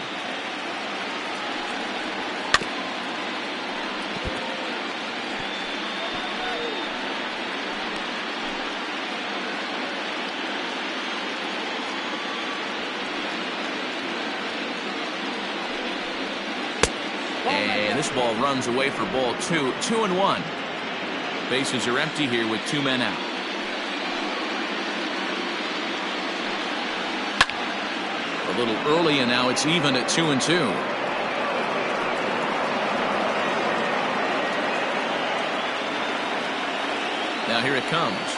And And this ball runs away for ball 2. 2-1. Bases are empty here with 2 men out. A little early, and now it's even at 2-2. Now here it comes.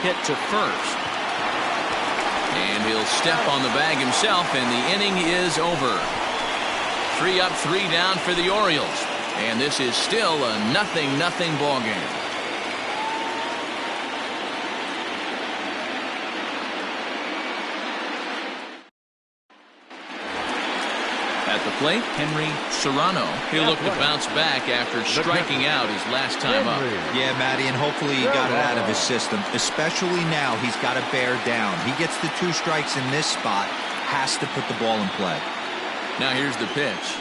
Hit to first. And he'll step on the bag himself, and the inning is over. 3 up, 3 down for the Orioles. And this is still a 0-0 ball game. At the plate, Henry Serrano. He'll look to bounce back after striking out his last time up. Yeah, Matty, and hopefully he got it out of his system. Especially now, he's got to bear down. He gets the 2 strikes in this spot, has to put the ball in play. Now here's the pitch.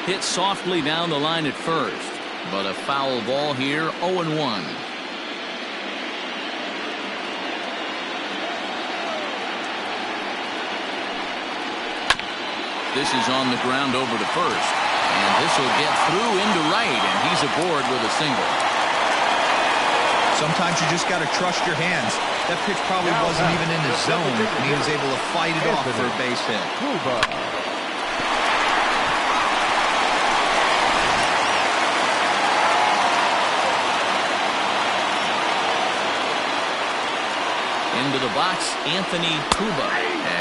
Hit softly down the line at first, but a foul ball here. 0-1. This is on the ground over to first, and this will get through into right, and he's aboard with a single. Sometimes you just got to trust your hands. That pitch probably wasn't even in his zone, and he was able to fight it off for a base hit. Into the box, Anthony Cuba,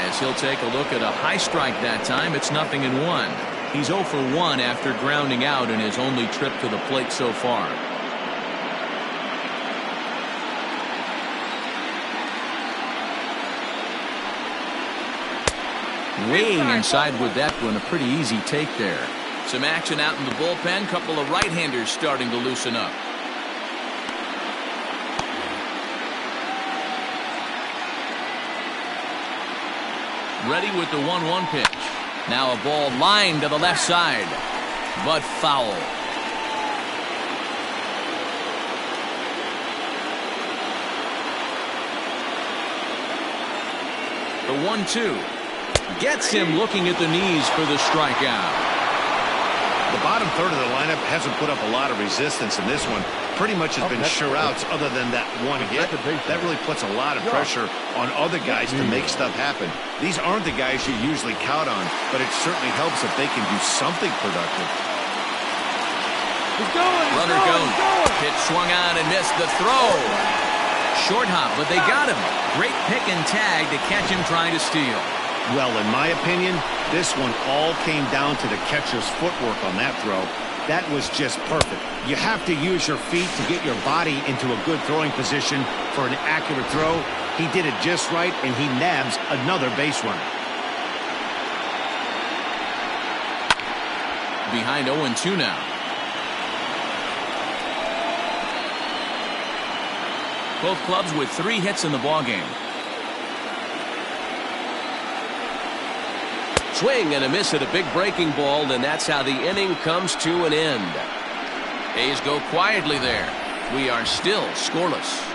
as he'll take a look at a high strike that time. It's 0-1. He's 0 for 1 after grounding out in his only trip to the plate so far. Way inside with that one. A pretty easy take there. Some action out in the bullpen. Couple of right-handers starting to loosen up. Ready with the 1-1 pitch. Now a ball lined to the left side, but foul. The 1-2 gets him looking at the knees for the strikeout. The bottom third of the lineup hasn't put up a lot of resistance in this one. Pretty much has been sure outs other than that one hit. That really puts a lot of pressure on other guys to make stuff happen. These aren't the guys you usually count on, but it certainly helps if they can do something productive. Runner goes. Pitch swung on and missed the throw. Short hop, but they got him. Great pick and tag to catch him trying to steal. Well, in my opinion, this one all came down to the catcher's footwork on that throw. That was just perfect. You have to use your feet to get your body into a good throwing position for an accurate throw. He did it just right, and he nabs another base runner. Behind 0-2 now. Both clubs with 3 hits in the ballgame. Swing and a miss at a big breaking ball, and that's how the inning comes to an end. A's go quietly there. We are still scoreless.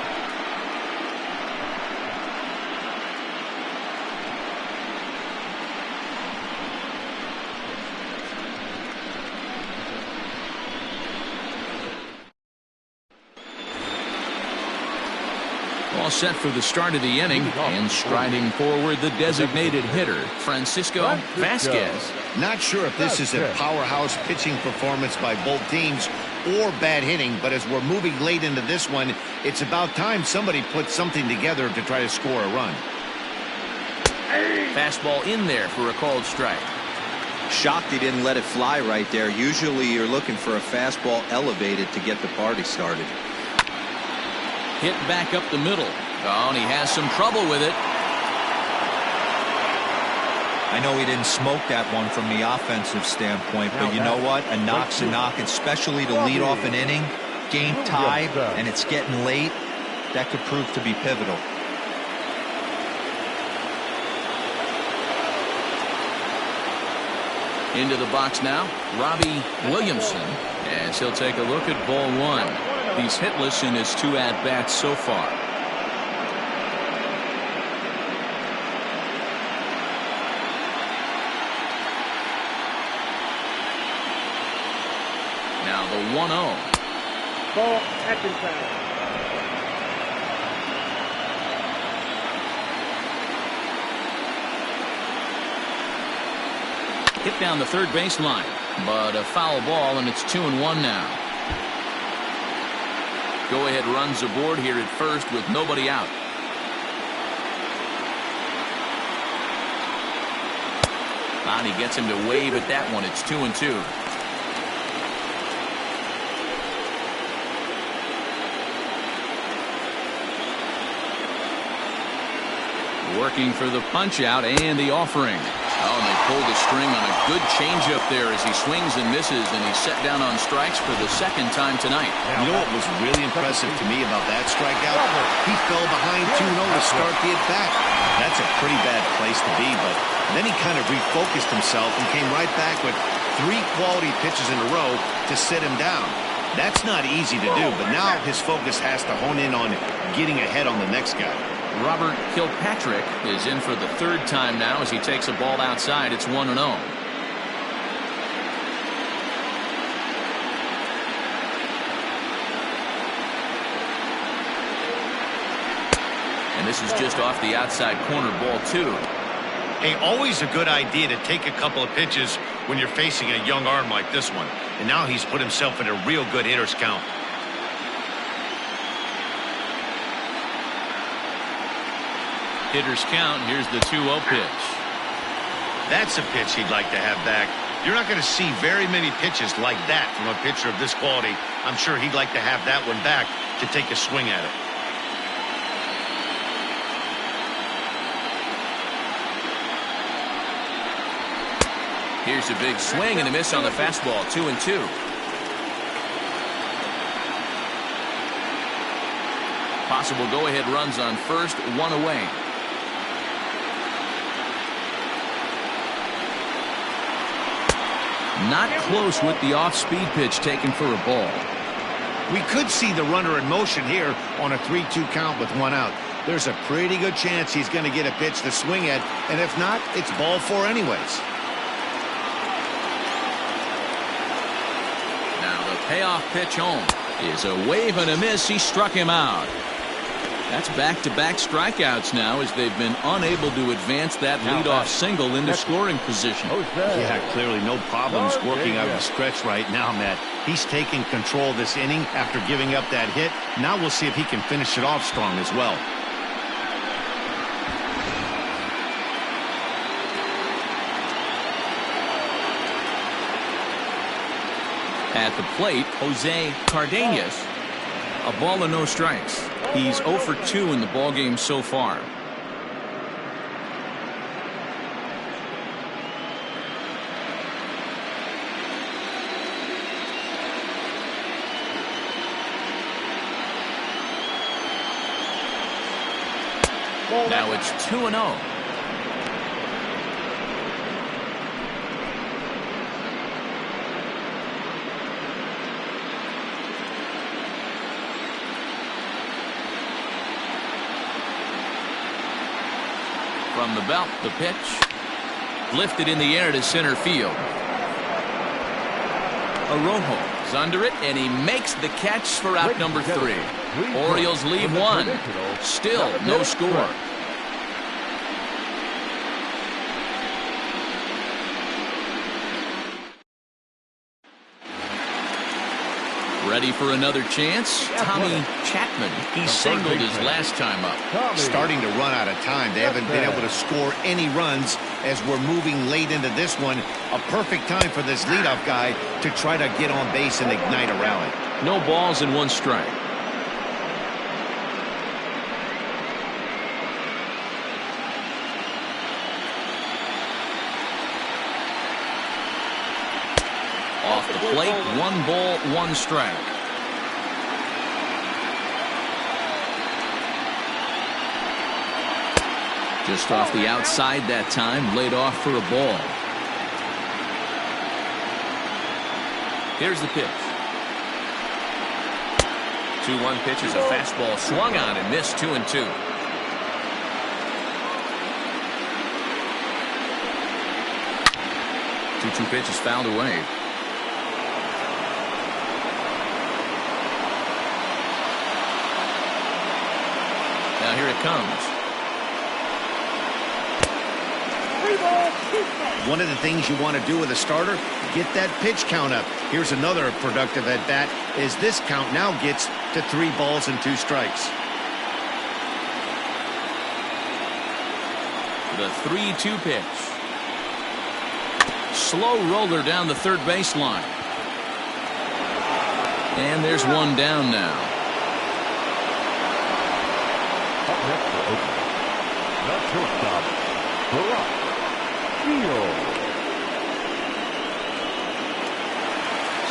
All set for the start of the inning, and striding forward the designated hitter, Francisco Vasquez. Not sure if this is a powerhouse pitching performance by both teams or bad hitting, but as we're moving late into this one, it's about time somebody puts something together to try to score a run. Fastball in there for a called strike. Shocked he didn't let it fly right there. Usually you're looking for a fastball elevated to get the party started. Hit back up the middle. Oh, and he has some trouble with it. I know he didn't smoke that one from the offensive standpoint, but you know what? A knock's a knock, especially to lead off an inning. Game tied, and it's getting late. That could prove to be pivotal. Into the box now, Robbie Williamson, as he'll take a look at ball 1. He's hitless in his 2 at-bats so far. Now the 1-0. Ball, action foul. Hit down the third baseline, but a foul ball, and it's 2-1 now. Go-ahead runs aboard here at first with nobody out. Bonnie gets him to wave at that one. It's 2-2. Working for the punch out and the offering. Oh, and they pulled the string on a good changeup there as he swings and misses, and he's set down on strikes for the second time tonight. You know what was really impressive to me about that strikeout? He fell behind 2-0 to start the at-bat. That's a pretty bad place to be, but then he kind of refocused himself and came right back with 3 quality pitches in a row to sit him down. That's not easy to do, but now his focus has to hone in on getting ahead on the next guy. Robert Kilpatrick is in for the third time now as he takes a ball outside. It's 1-0. And this is just off the outside corner, ball 2. Hey, always a good idea to take a couple of pitches when you're facing a young arm like this one. And now he's put himself in a real good hitter's count. Hitter's count. Here's the 2-0 pitch. That's a pitch he'd like to have back. You're not going to see very many pitches like that from a pitcher of this quality. I'm sure he'd like to have that one back to take a swing at it. Here's a big swing and a miss on the fastball. 2-2. Possible go-ahead runs on first, 1 away. Not close with the off-speed pitch taken for a ball. We could see the runner in motion here on a 3-2 count with 1 out. There's a pretty good chance he's going to get a pitch to swing at, and if not, it's ball 4 anyways. Now the payoff pitch home is a wave and a miss. He struck him out. That's back-to-back strikeouts now as they've been unable to advance that leadoff single into scoring position. Yeah, clearly no problems working out of the stretch right now, Matt. He's taking control of this inning after giving up that hit. Now we'll see if he can finish it off strong as well. At the plate, Jose Cardenas. A ball and no strikes. He's 0 for 2 in the ballgame so far. Now it's 2-0. From the belt, the pitch lifted in the air to center field. Arroyo is under it, and he makes the catch for out number 3. Orioles lead 1. Still no score. Ready for another chance? Tommy Chapman. He singled his last time up. Starting to run out of time. They haven't been able to score any runs as we're moving late into this one. A perfect time for this leadoff guy to try to get on base and ignite a rally. No balls and 1 strike. Off the plate, 1 ball, 1 strike. Just off the outside that time, laid off for a ball. Here's the pitch. 2-1 pitch is a fastball swung on and missed. 2-2. Two pitch is fouled away. Now here it comes. One of the things you want to do with a starter, get that pitch count up. Here's another productive at-bat, as this count now gets to 3 balls and 2 strikes. The 3-2 pitch. Slow roller down the third baseline. And there's one down now. Up next for Oakland, the shortstop, Barack Shields.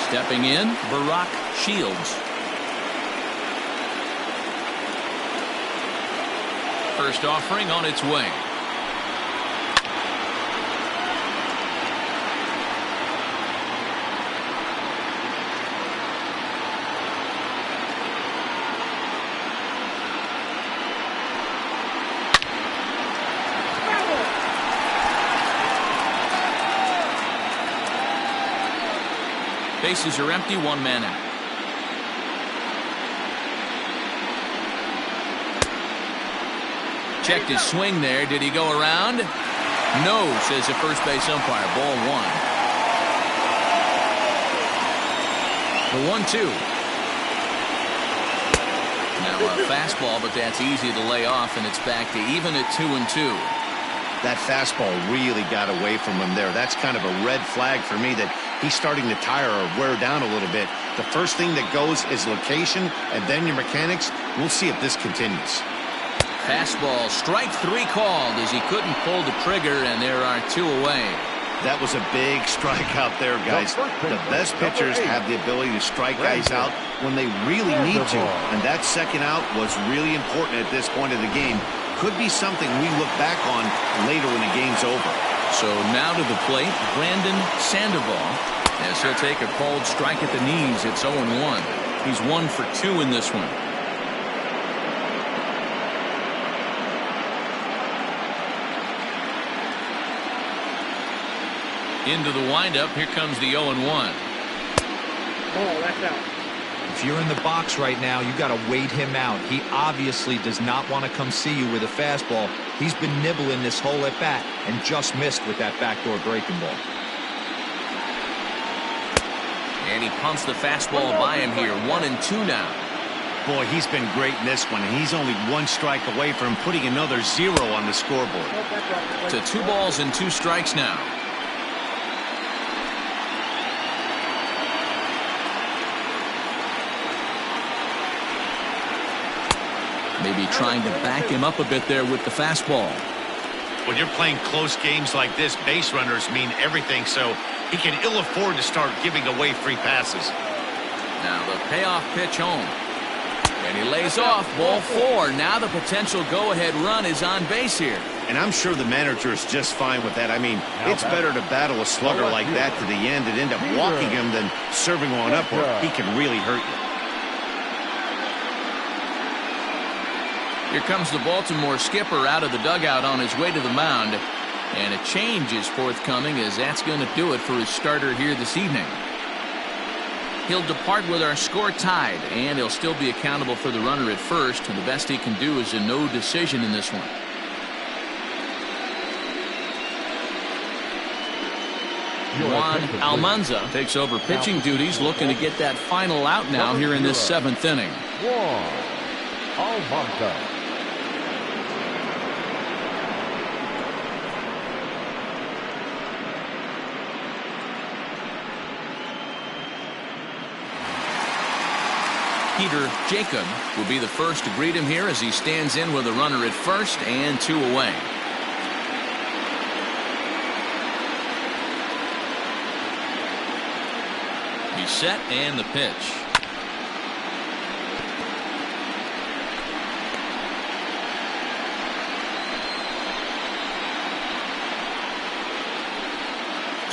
Stepping in, Barack Shields. First offering on its way. Bases are empty, 1 man out. Checked his swing there. Did he go around? No, says the first base umpire. Ball 1. The 1-2. Now a fastball, but that's easy to lay off, and it's back to even at 2-2. That fastball really got away from him there. That's kind of a red flag for me that he's starting to tire or wear down a little bit. The first thing that goes is location, and then your mechanics. We'll see if this continues. Fastball, strike 3 called as he couldn't pull the trigger, and there are 2 away. That was a big strike out there, guys. The best pitchers have the ability to strike guys out when they really need to, and that second out was really important at this point of the game. Could be something we look back on later when the game's over. So now to the plate, Brandon Sandoval, as he'll take a called strike at the knees. It's 0-1. He's 1 for 2 in this one. Into the windup. Here comes the 0-1. Oh, that's out. If you're in the box right now, you got to wait him out. He obviously does not want to come see you with a fastball. He's been nibbling this whole at bat and just missed with that backdoor breaking ball. And he pumps the fastball by him here. 1-2 now. Boy, he's been great in this one, and he's only 1 strike away from putting another 0 on the scoreboard. To 2 balls and 2 strikes now. Maybe trying to back him up a bit there with the fastball. When you're playing close games like this, base runners mean everything, so he can ill afford to start giving away free passes. Now the payoff pitch home. And he lays off. Ball 4. Now the potential go-ahead run is on base here. And I'm sure the manager is just fine with that. I mean, it's better to battle a slugger like that to the end and end up walking him than serving one up where he can really hurt you. Here comes the Baltimore skipper out of the dugout on his way to the mound. And a change is forthcoming, as that's going to do it for his starter here this evening. He'll depart with our score tied, and he'll still be accountable for the runner at first, and the best he can do is a no decision in this one. Juan Almanza takes over pitching duties, looking to get that final out now here in this 7th inning. Juan Almanza. Peter Jacob will be the first to greet him here as he stands in with a runner at first and 2 away. He's set, and the pitch.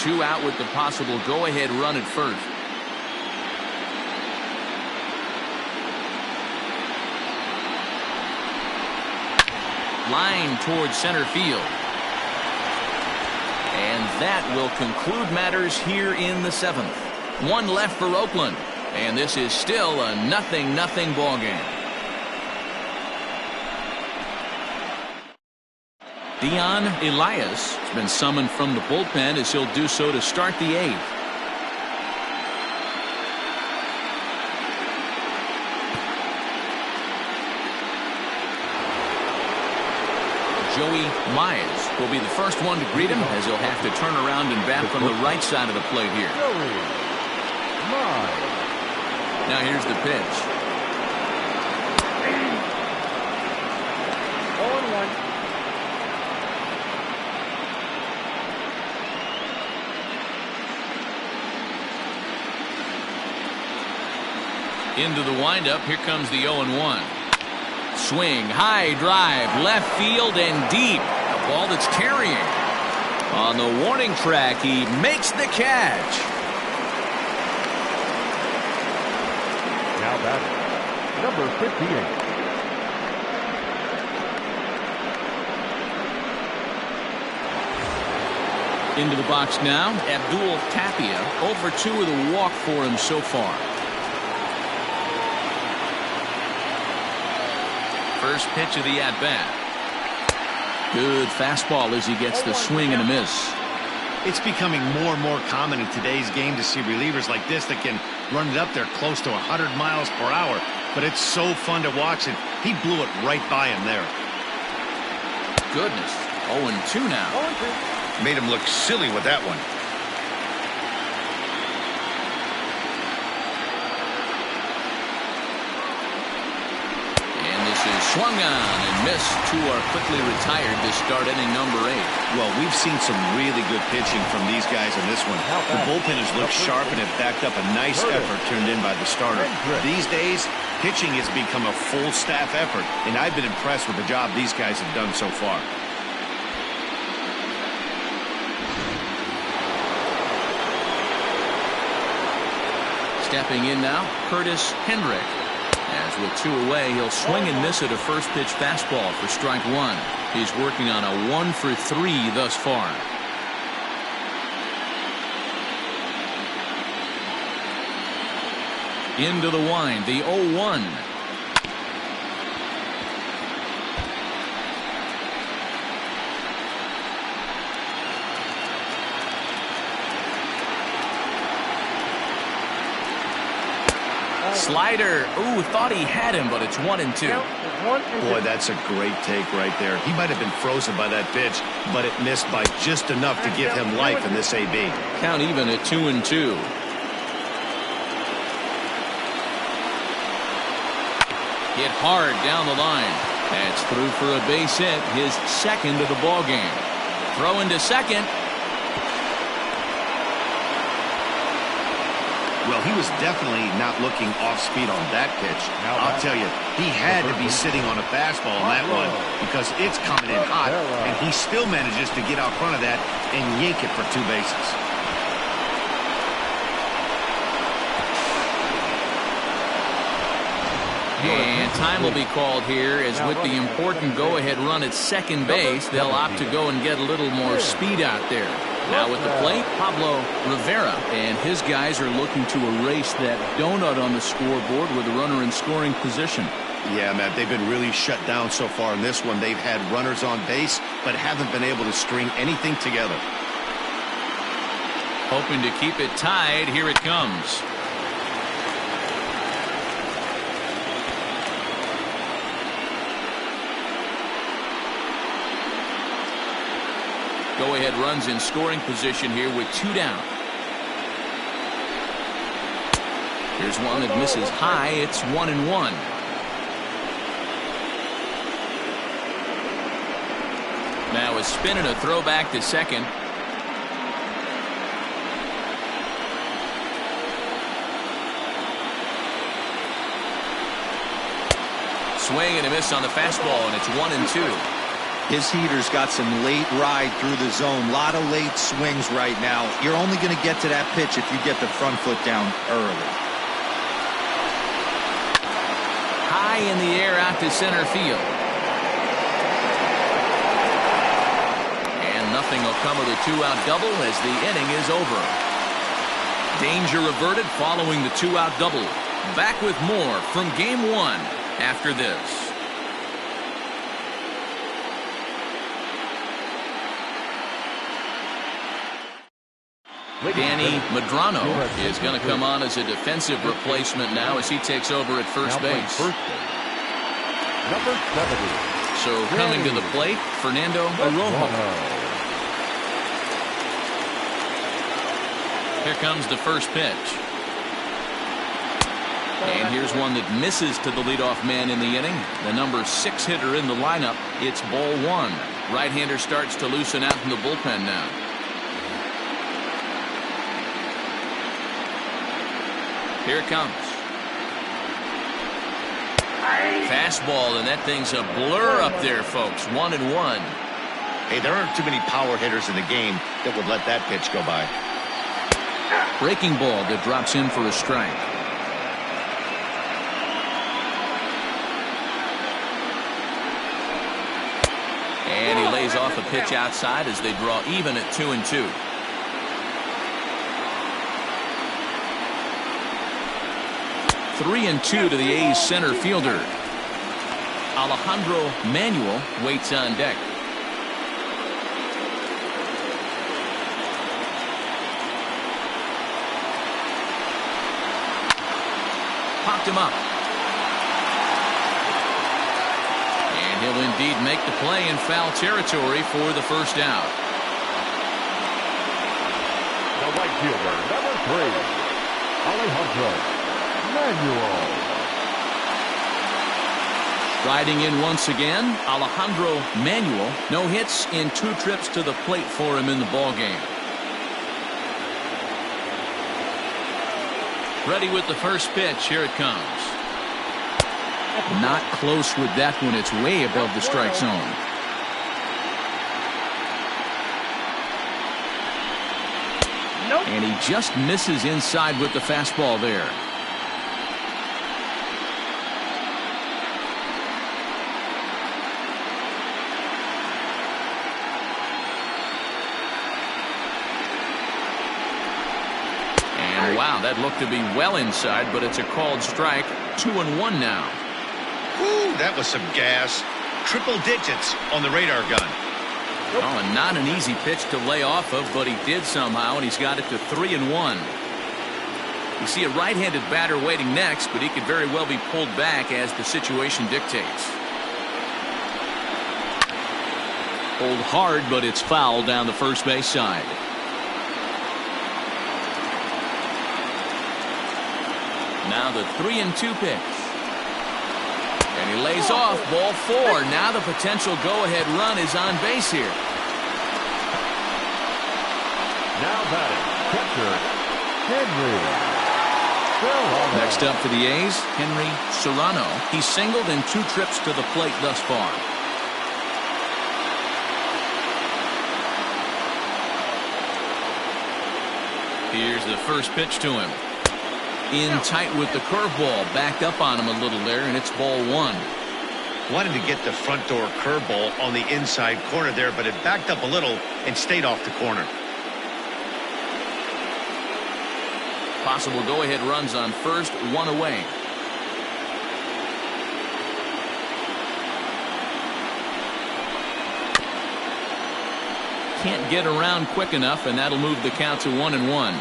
Two out with the possible go-ahead run at first. Line towards center field. And that will conclude matters here in the 7th. 1 left for Oakland, and this is still a 0-0 ball game. Dion Elias has been summoned from the bullpen as he'll do so to start the 8th. Joey Mize will be the first one to greet him as he'll have to turn around and bat from the right side of the plate here. Now here's the pitch. 0-1. Into the windup. Here comes the 0-1. Swing, high drive, left field and deep. A ball that's carrying. On the warning track, he makes the catch. Now batting, number 58. Into the box now, Abdul Tapia. 0 for 2 with a walk for him so far. First pitch of the at-bat. Good fastball as he gets the swing and a miss. It's becoming more and more common in today's game to see relievers like this that can run it up there close to 100 miles per hour. But it's so fun to watch it. He blew it right by him there. Goodness. 0-2 now. 0-2. Made him look silly with that one. Swung on and missed. 2 are quickly retired to start inning number 8. Well, we've seen some really good pitching from these guys in this one. The bullpen has looked sharp and have backed up a nice effort turned in by the starter. These days, pitching has become a full staff effort, and I've been impressed with the job these guys have done so far. Stepping in now, Curtis Hendrick. As with 2 away, he'll swing and miss at a first pitch fastball for strike 1. He's working on a 1 for 3 thus far. Into the wind, the 0-1. Slider. Ooh, thought he had him, but it's 1-2. Boy, that's a great take right there. He might have been frozen by that pitch, but it missed by just enough to give him life in this AB. Count even at 2-2. Hit hard down the line. That's through for a base hit, his second of the ball game. Throw into second. Well, he was definitely not looking off speed on that pitch. I'll tell you, he had to be sitting on a fastball on that one because it's coming in hot, and he still manages to get out front of that and yank it for 2 bases. And time will be called here as with the important go-ahead run at second base, they'll opt to go and get a little more speed out there. Now with the plate, Pablo Rivera, and his guys are looking to erase that donut on the scoreboard with a runner in scoring position. Yeah, Matt, they've been really shut down so far in this one. They've had runners on base, but haven't been able to string anything together. Hoping to keep it tied. Here it comes. Go-ahead runs in scoring position here with 2 down. Here's one that misses high. It's 1-1. Now a spin and a throw back to second. Swing and a miss on the fastball, and it's 1-2. His heater's got some late ride through the zone. A lot of late swings right now. You're only going to get to that pitch if you get the front foot down early. High in the air out to center field. And nothing will come of the 2-out double as the inning is over. Danger averted following the 2-out double. Back with more from Game 1 after this. Danny Medrano is going to come on as a defensive replacement now as he takes over at first base. Number 70. So coming to the plate, Fernando Arrojo. Here comes the first pitch. And here's one that misses to the leadoff man in the inning. The number 6 hitter in the lineup. It's ball 1. Right-hander starts to loosen out in the bullpen now. Here it comes. Fastball, and that thing's a blur up there, folks. 1-1. Hey, there aren't too many power hitters in the game that would let that pitch go by. Breaking ball that drops in for a strike. And he lays off a pitch outside as they draw even at 2-2. Three and 2 to the A's center fielder. Alejandro Manuel waits on deck. Popped him up. And he'll indeed make the play in foul territory for the first out. The right fielder, number 3, Alejandro Manuel. Riding in once again, Alejandro Manuel. No hits in 2 trips to the plate for him in the ballgame. Ready with the first pitch. Here it comes. Not close with that one. It's way above the strike zone. And he just misses inside with the fastball there. And wow, that looked to be well inside, but it's a called strike. 2-1 now. Woo, that was some gas. Triple digits on the radar gun. Oh, and not an easy pitch to lay off of, but he did somehow, and he's got it to 3-1. You see a right-handed batter waiting next, but he could very well be pulled back as the situation dictates. Hold hard, but it's foul down the first base side. Now the 3-2 pitch. And he lays off ball 4. Now the potential go-ahead run is on base here. Now batting, catcher, Henry. Next up for the A's, Henry Serrano. He's singled in 2 trips to the plate thus far. Here's the first pitch to him. In tight with the curveball, backed up on him a little there, and it's ball 1. Wanted to get the front door curveball on the inside corner there, but it backed up a little and stayed off the corner. Possible go-ahead runs on first, 1 away. Can't get around quick enough, and that'll move the count to 1-1.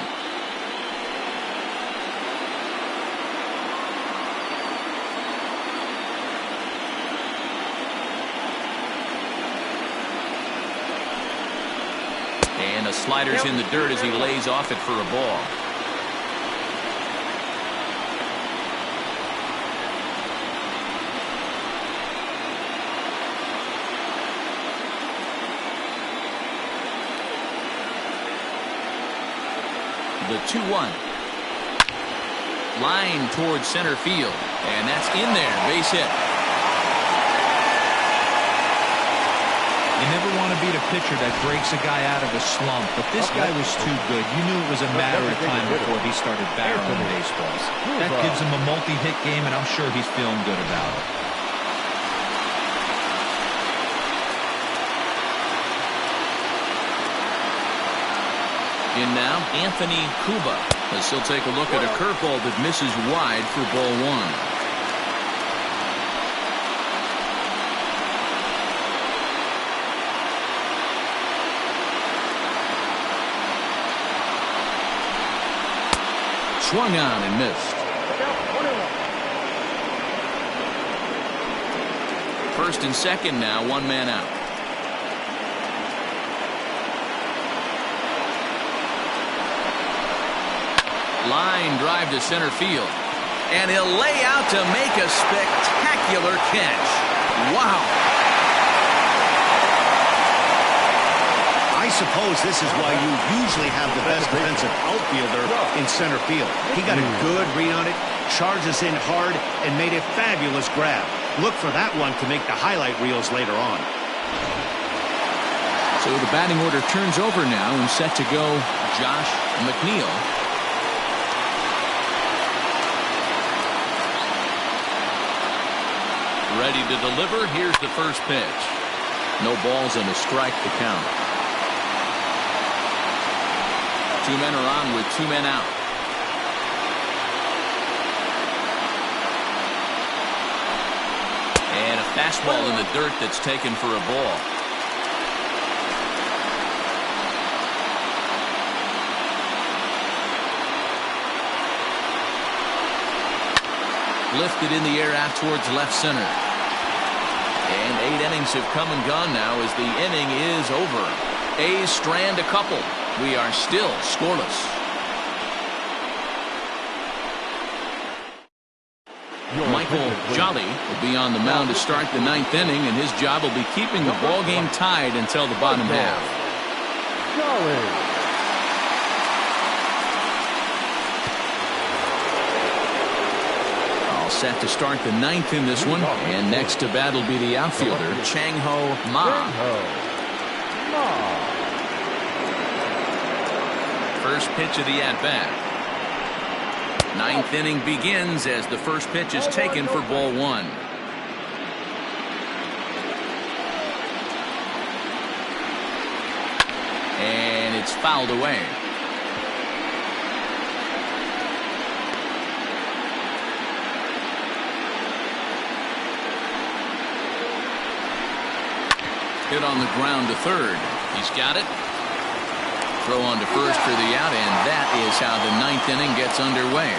And the slider's in the dirt as he lays off it for a ball. The 2-1. Line towards center field. And that's in there. Base hit. You never want to beat a pitcher that breaks a guy out of a slump, but this guy was too good. You knew it was a matter of time before he started barreling baseballs. That gives him a multi-hit game, and I'm sure he's feeling good about it. In now, Anthony Cuba, as he'll take a look at a curveball that misses wide for ball 1. swung on and missed. First and second now, one man out. Line drive to center field. And he'll lay out to make a spectacular catch. Wow. I suppose this is why you usually have the best defensive outfielder in center field. He got a good read on it, charges in hard, and made a fabulous grab. Look for that one to make the highlight reels later on. So the batting order turns over now and set to go Josh McNeil. Ready to deliver. Here's the first pitch. No balls and a strike to count. Two men are on with two men out. And a fastball in the dirt that's taken for a ball. Lifted in the air out towards left center. And 8 innings have come and gone now as the inning is over. A's strand a couple. We are still scoreless. Michael Jolly will be on the mound to start the 9th inning, and his job will be keeping the ball game tied until the bottom half. All set to start the 9th in this one, and next to bat will be the outfielder Chang-Ho Ma. First pitch of the at-bat. 9th inning begins as the first pitch is taken for ball one. And it's fouled away. Hit on the ground to third. He's got it. Throw on to first for the out, and that is how the 9th inning gets underway.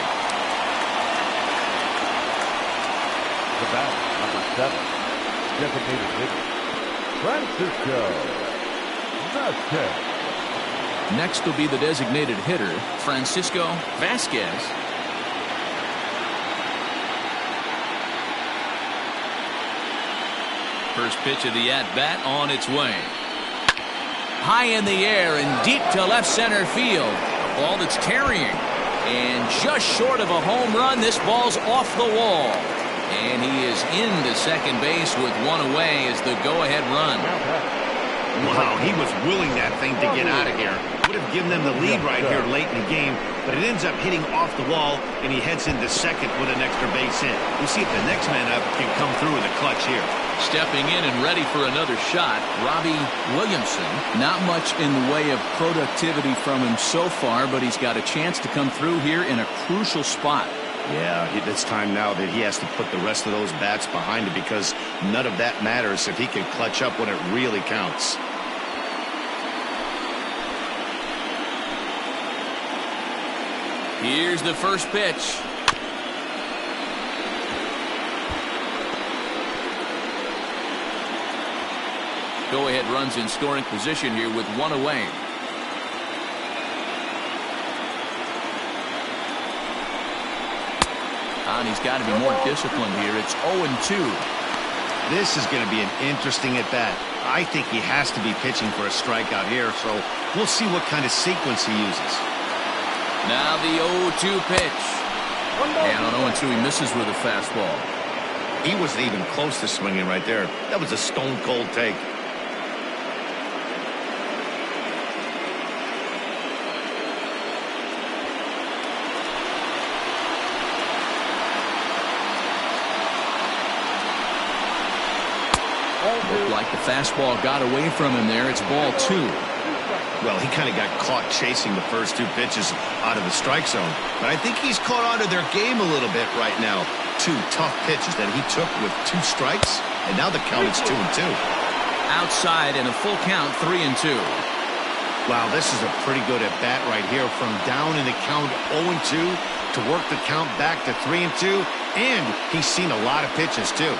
The bat, number 7, designated hitter, Francisco Vasquez. Next will be the designated hitter, Francisco Vasquez. First pitch of the at-bat on its way. High in the air and deep to left center field. A ball that's carrying. And just short of a home run, this ball's off the wall. And he is into second base with one away as the go-ahead run. Wow, he was willing that thing to get out of here. Would have given them the lead right here late in the game, but it ends up hitting off the wall, and he heads into second with an extra base hit. We'll see if the next man up can come through with a clutch here. Stepping in and ready for another shot, Robbie Williamson. Not much in the way of productivity from him so far, but he's got a chance to come through here in a crucial spot. Yeah, it's time now that he has to put the rest of those bats behind him because none of that matters if he can clutch up when it really counts. Here's the first pitch. Go-ahead runs in scoring position here with one away. And he's got to be more disciplined here. It's 0-2. This is going to be an interesting at-bat. I think he has to be pitching for a strikeout here, so we'll see what kind of sequence he uses. Now the 0-2 pitch. And on 0-2 he misses with a fastball. He wasn't even close to swinging right there. That was a stone-cold take. Looked like the fastball got away from him there. It's ball 2. Well, he kind of got caught chasing the first 2 pitches out of the strike zone. But I think he's caught onto their game a little bit right now. 2 tough pitches that he took with 2 strikes, and now the count is 2-2. Outside and a full count, 3-2. Wow, this is a pretty good at-bat right here. From down in the count 0-2 to work the count back to 3-2. And he's seen a lot of pitches, too.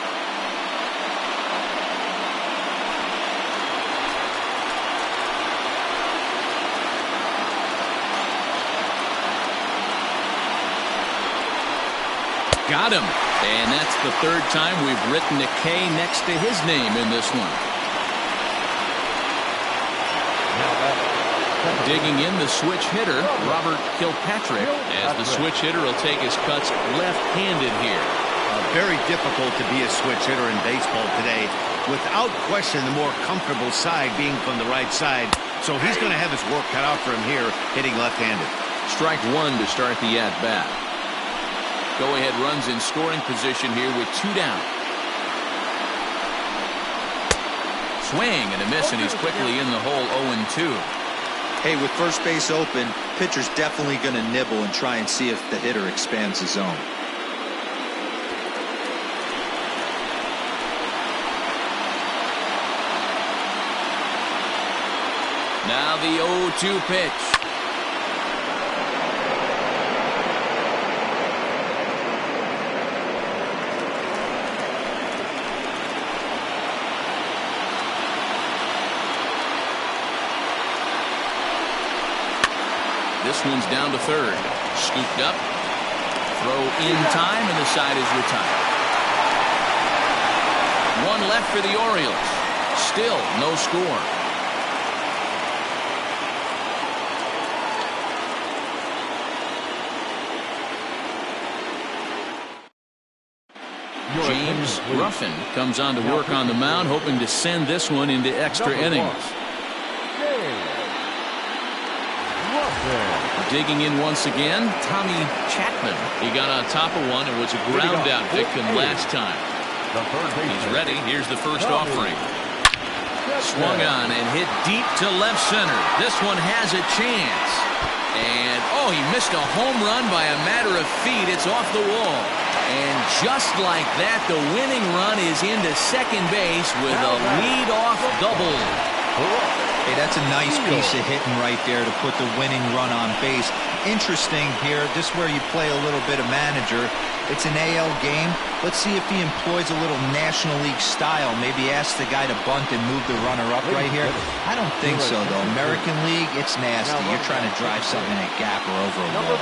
Got him. And that's the third time we've written a K next to his name in this one. Digging in, the switch hitter, Robert Kilpatrick, as the switch hitter will take his cuts left-handed here. Very difficult to be a switch hitter in baseball today. Without question, the more comfortable side being from the right side. So he's going to have his work cut out for him here, hitting left-handed. Strike one to start the at-bat. Go-ahead runs in scoring position here with 2 down. Swing and a miss, and he's quickly in the hole 0-2. Hey, with first base open, pitcher's definitely going to nibble and try and see if the hitter expands his zone. Now the 0-2 pitch. This one's down to third. Scooped up. Throw in time, and the side is retired. One left for the Orioles. Still no score. James Ruffin comes on to work on the mound, hoping to send this one into extra innings. Digging in once again, Tommy Chapman. He got on top of one and was a ground out victim last time. He's ready. Here's the first offering. Swung on and hit deep to left center. This one has a chance. And, oh, he missed a home run by a matter of feet. It's off the wall. And just like that, the winning run is into second base with a lead-off double. Hey, that's a nice piece of hitting right there to put the winning run on base. Interesting here, this is where you play a little bit of manager. It's an AL game. Let's see if he employs a little National League style. Maybe ask the guy to bunt and move the runner up right here. I don't think so, though. American League, it's nasty. You're trying to drive something in a gap or over a wall.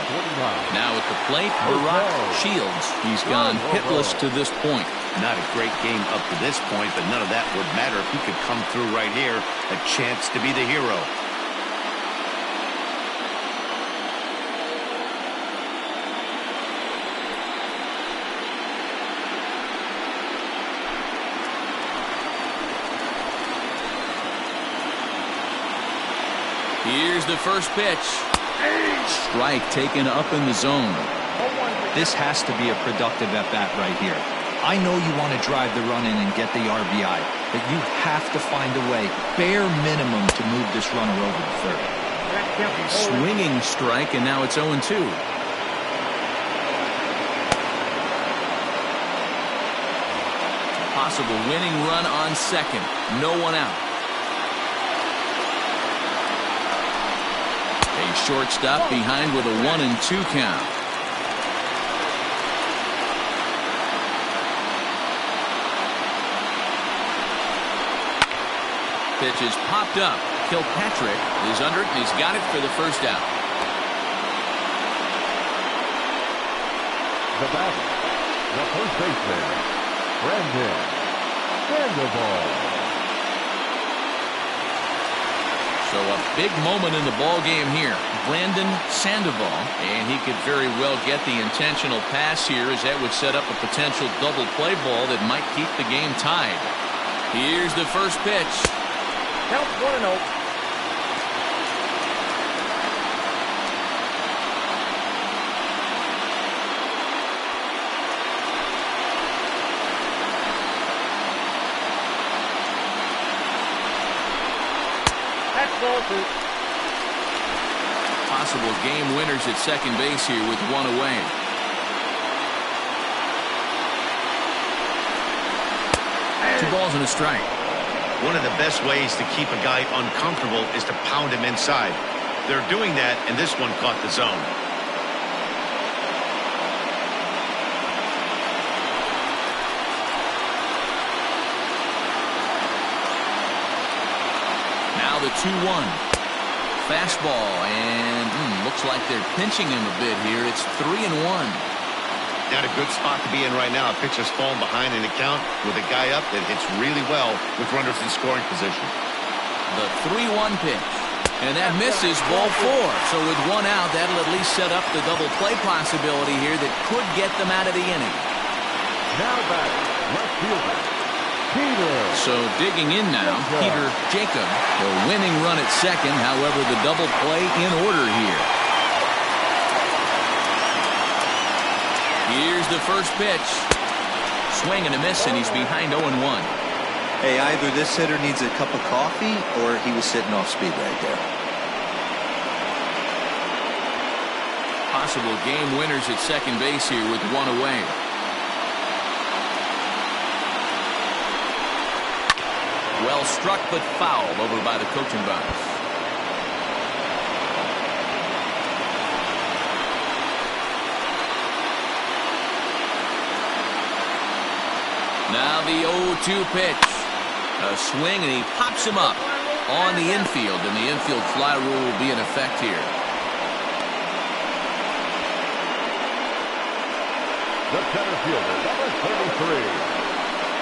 Now at the plate, Barack Shields. He's gone hitless to this point. Not a great game up to this point, but none of that would matter if he could come through right here. A chance to be the hero. Here's the first pitch. Strike taken up in the zone. This has to be a productive at-bat right here. I know you want to drive the run in and get the RBI, but you have to find a way, bare minimum, to move this runner over to third. A swinging strike, and now it's 0-2. Possible winning run on second. No one out. A shortstop behind with a 1-2 count. Pitch is popped up. Kilpatrick is under it, and he's got it for the first out. The batter, the first baseman, Brandon Sandoval. So a big moment in the ball game here. Brandon Sandoval, and he could very well get the intentional pass here, as that would set up a potential double play ball that might keep the game tied. Here's the first pitch. Count 1-0. That's ball 2. Possible game winners at second base here with one away. Two balls and a strike. One of the best ways to keep a guy uncomfortable is to pound him inside. They're doing that, and this one caught the zone. Now the 2-1. Fastball, and looks like they're pinching him a bit here. It's 3-1. Not a good spot to be in right now. A pitcher's falling behind in the count with a guy up that hits really well with runners in scoring position. The 3-1 pitch. And that misses, ball 4. So with one out, that'll at least set up the double play possibility here that could get them out of the inning. Now back, left fielder, Peter. So digging in now, Peter Jacob. The winning run at second, however, the double play in order here. Here's the first pitch. Swing and a miss, and he's behind 0-1. Hey, either this hitter needs a cup of coffee or he was sitting off speed right there. Possible game winners at second base here with one away. Well struck but foul over by the coaching box. Now the 0-2 pitch. A swing, and he pops him up on the infield, and the infield fly rule will be in effect here. The center fielder, number 33,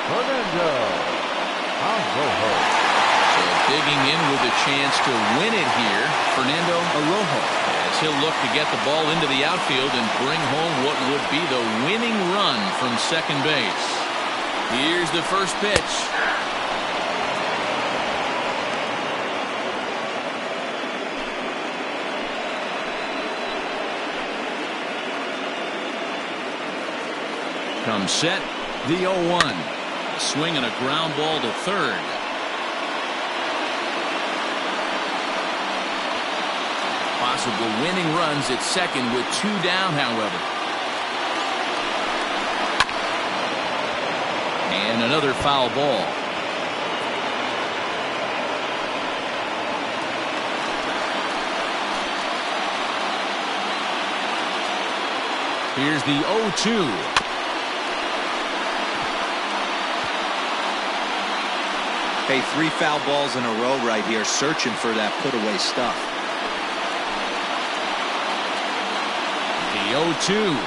Fernando Arrojo. So digging in with a chance to win it here, Fernando Arrojo, as he'll look to get the ball into the outfield and bring home what would be the winning run from second base. Here's the first pitch. Comes set, the 0-1. A swing and a ground ball to third. Possible winning runs at second with 2 down, however. And another foul ball. Here's the 0-2. Hey, 3 foul balls in a row right here, searching for that put-away stuff. The 0-2.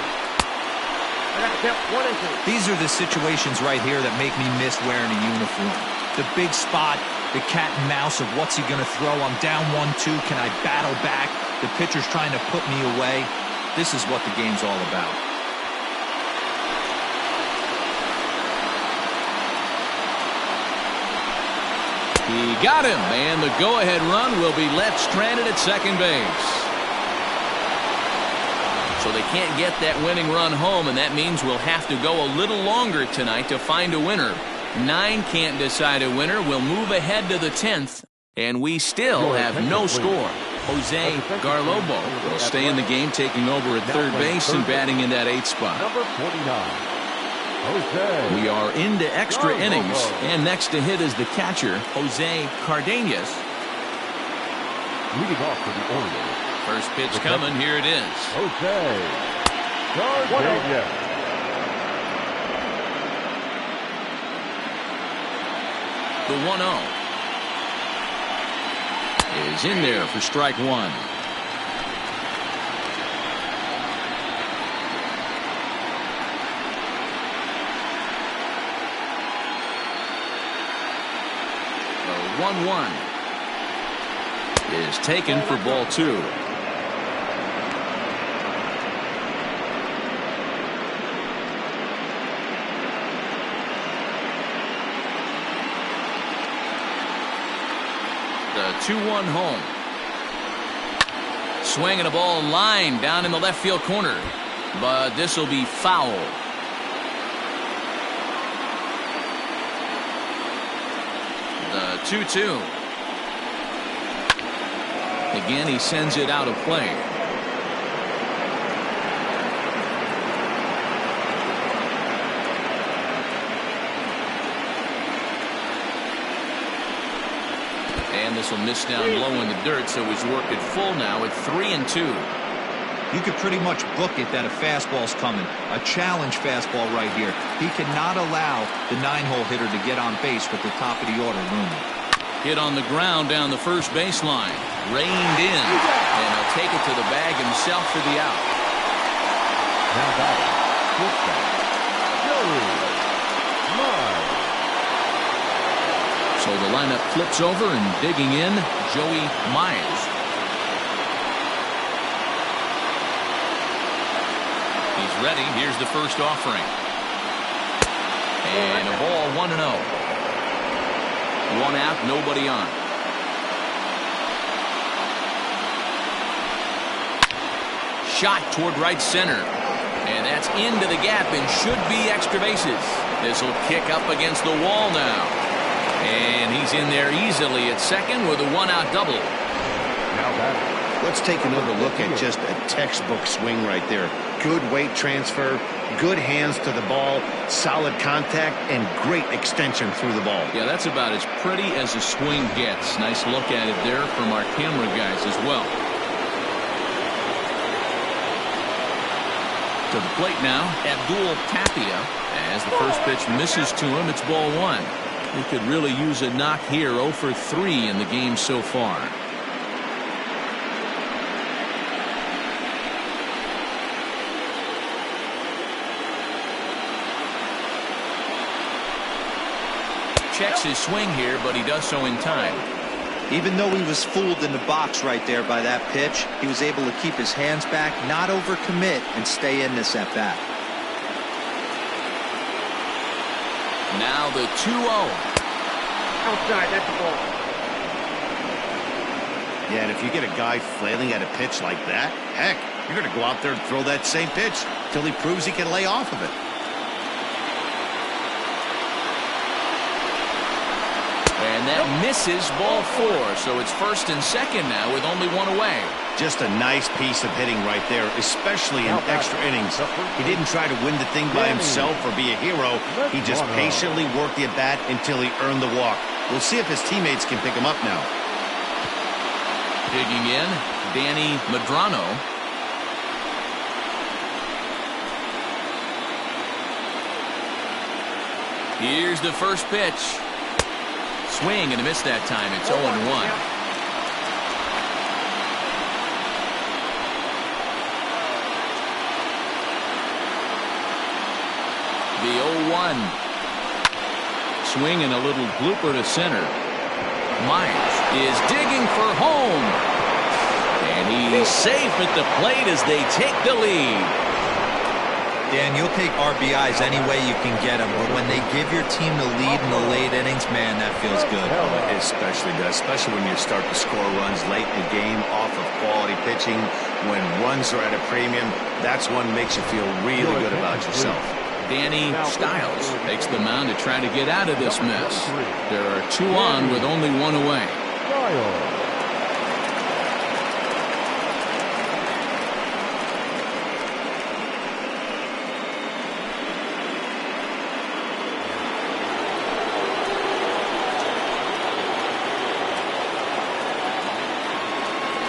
These are the situations right here that make me miss wearing a uniform. The big spot, the cat and mouse of what's he going to throw. I'm down 1-2. Can I battle back? The pitcher's trying to put me away. This is what the game's all about. He got him, and the go-ahead run will be left stranded at second base. So they can't get that winning run home, and that means we'll have to go a little longer tonight to find a winner. 9 can't decide a winner. We'll move ahead to the 10th, and we still have no score. Jose Garlobo will stay in the game, taking over at third base and batting in that 8th spot. Number 49. Jose. We are into extra innings, and next to hit is the catcher, Jose Cardenas. Leading off for the Orioles. First pitch coming, here it is. Jose Cardenas. The 1-0 is in there for strike 1. The 1-1 is taken for ball 2. The 2-1 home. Swinging a ball line down in the left field corner, but this will be foul. The 2-2. Again, he sends it out of play. this will miss down low in the dirt, so he's worked it full now at 3-2. You could pretty much book it that a fastball's coming. A challenge fastball right here. He cannot allow the 9-hole hitter to get on base with the top of the order looming. Hit on the ground down the first baseline. Reined in. And he'll take it to the bag himself for the out. Now batting, shortstop, Joey Miles. So the lineup flips over and digging in, Joey Miles. He's ready. Here's the first offering. And a ball 1-0. 1 out, nobody on. Shot toward right center. And that's into the gap and should be extra bases. This will kick up against the wall now. And he's in there easily at second with a 1-out double. Now batting. Let's take another look at just a textbook swing right there. Good weight transfer, good hands to the ball, solid contact, and great extension through the ball. Yeah, that's about as pretty as a swing gets. Nice look at it there from our camera guys as well. To the plate now, Abdul Tapia. As the first pitch misses to him, it's ball 1. He could really use a knock here. 0 for 3 in the game so far. Checks his swing here, but he does so in time. Even though he was fooled in the box right there by that pitch, he was able to keep his hands back, not overcommit, and stay in this at-bat. Now the 2-0. Outside, that's the ball. Yeah, and if you get a guy flailing at a pitch like that, heck, you're going to go out there and throw that same pitch till he proves he can lay off of it. And that misses ball 4, so it's first and second now with only 1 away. Just a nice piece of hitting right there, especially in extra innings. He didn't try to win the thing by himself or be a hero. He just patiently worked the at-bat until he earned the walk. We'll see if his teammates can pick him up now. Digging in, Danny Medrano. Here's the first pitch. Swing and a miss that time. It's 0-1. The 0-1. Swing and a little blooper to center. Myers is digging for home. And he's safe at the plate as they take the lead. Dan, you'll take RBIs any way you can get them, but when they give your team the lead in the late innings, man, that feels good. Oh, it especially does, especially when you start to score runs late in the game off of quality pitching. When runs are at a premium, that's one makes you feel really good about yourself. Danny Stiles takes the mound to try to get out of this mess. There are 2 on with only 1 away.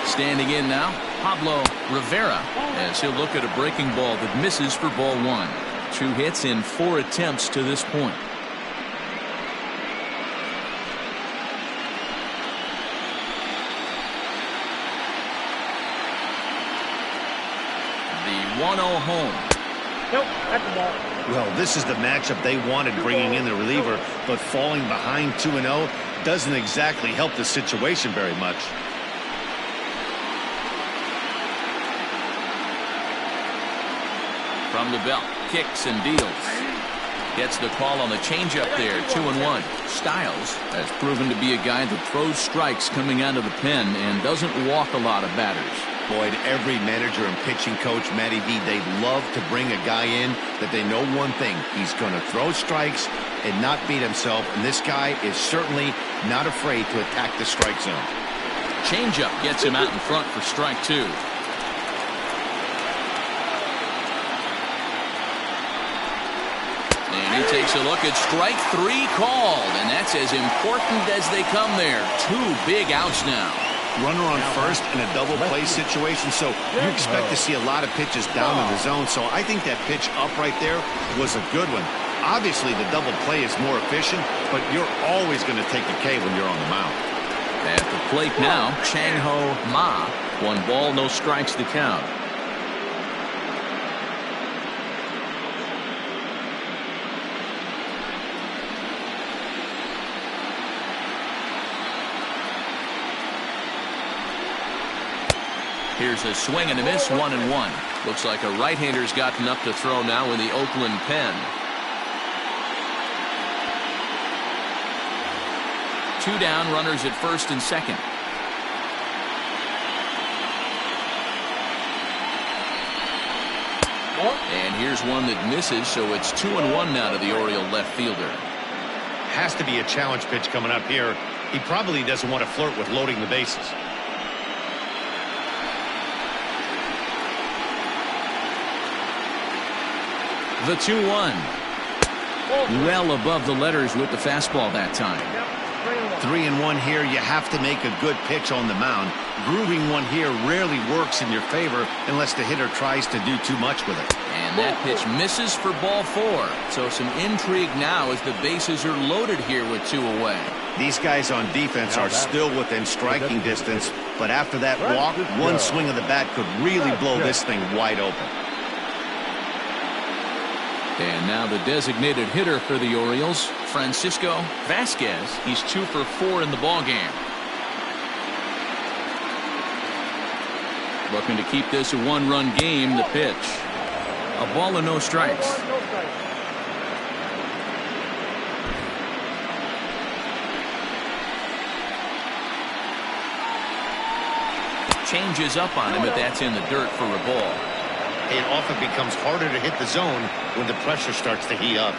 Standing in now, Pablo Rivera, as he'll look at a breaking ball that misses for ball 1. 2 hits in 4 attempts to this point. The 1-0 home. Nope, that's the ball. Well, this is the matchup they wanted, bringing in the reliever, but falling behind 2-0 doesn't exactly help the situation very much. From the belt, kicks and deals. Gets the call on the changeup there, 2-1. Stiles has proven to be a guy that throws strikes coming out of the pen and doesn't walk a lot of batters. Boyd, every manager and pitching coach, Matty V, they'd love to bring a guy in that they know one thing. He's going to throw strikes and not beat himself, and this guy is certainly not afraid to attack the strike zone. Changeup gets him out in front for strike 2. And he takes a look at strike 3 called, and that's as important as they come there. 2 big outs now. Runner on first in a double play situation, so you expect to see a lot of pitches down in the zone. So I think that pitch up right there was a good one. Obviously, the double play is more efficient, but you're always going to take a K when you're on the mound. At the plate now, Chang-Ho Ma. 1 ball, no strikes to count. Here's a swing and a miss, 1-1. Looks like a right-hander's gotten up to throw now in the Oakland pen. 2 down, runners at first and second. And here's one that misses, so it's 2-1 now to the Oriole left fielder. Has to be a challenge pitch coming up here. He probably doesn't want to flirt with loading the bases. The 2-1. Well above the letters with the fastball that time. 3-1 here. You have to make a good pitch on the mound. Grooving one here rarely works in your favor unless the hitter tries to do too much with it. And that pitch misses for ball 4. So some intrigue now as the bases are loaded here with 2 away. These guys on defense are still within striking distance, but after that walk, one swing of the bat could really blow this thing wide open. And now the designated hitter for the Orioles, Francisco Vasquez. He's 2 for 4 in the ballgame. Looking to keep this a 1-run game. The pitch. A ball and no strikes. Changes up on him, but that's in the dirt for a ball. It often becomes harder to hit the zone when the pressure starts to heat up.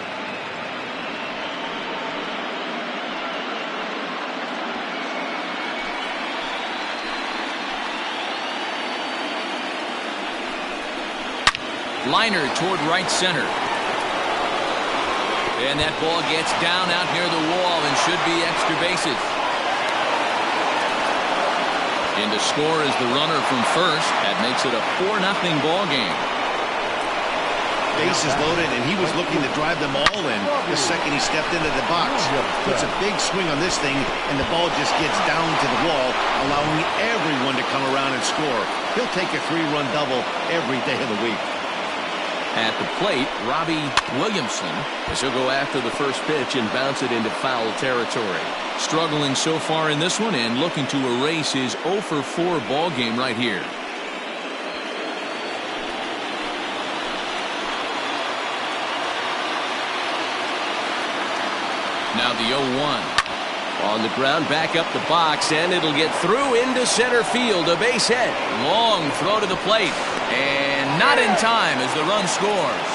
Liner toward right center. And that ball gets down out near the wall and should be extra bases. In to score is the runner from first. That makes it a 4-0 ball game. Bases loaded, and he was looking to drive them all in the second he stepped into the box. Puts a big swing on this thing, and the ball just gets down to the wall, allowing everyone to come around and score. He'll take a 3-run double every day of the week. At the plate, Robbie Williamson, as he'll go after the first pitch and bounce it into foul territory. Struggling so far in this one and looking to erase his 0 for 4 ball game right here. Now the 0-1. On the ground, back up the box, and it'll get through into center field. A base hit. Long throw to the plate. And not in time as the run scores.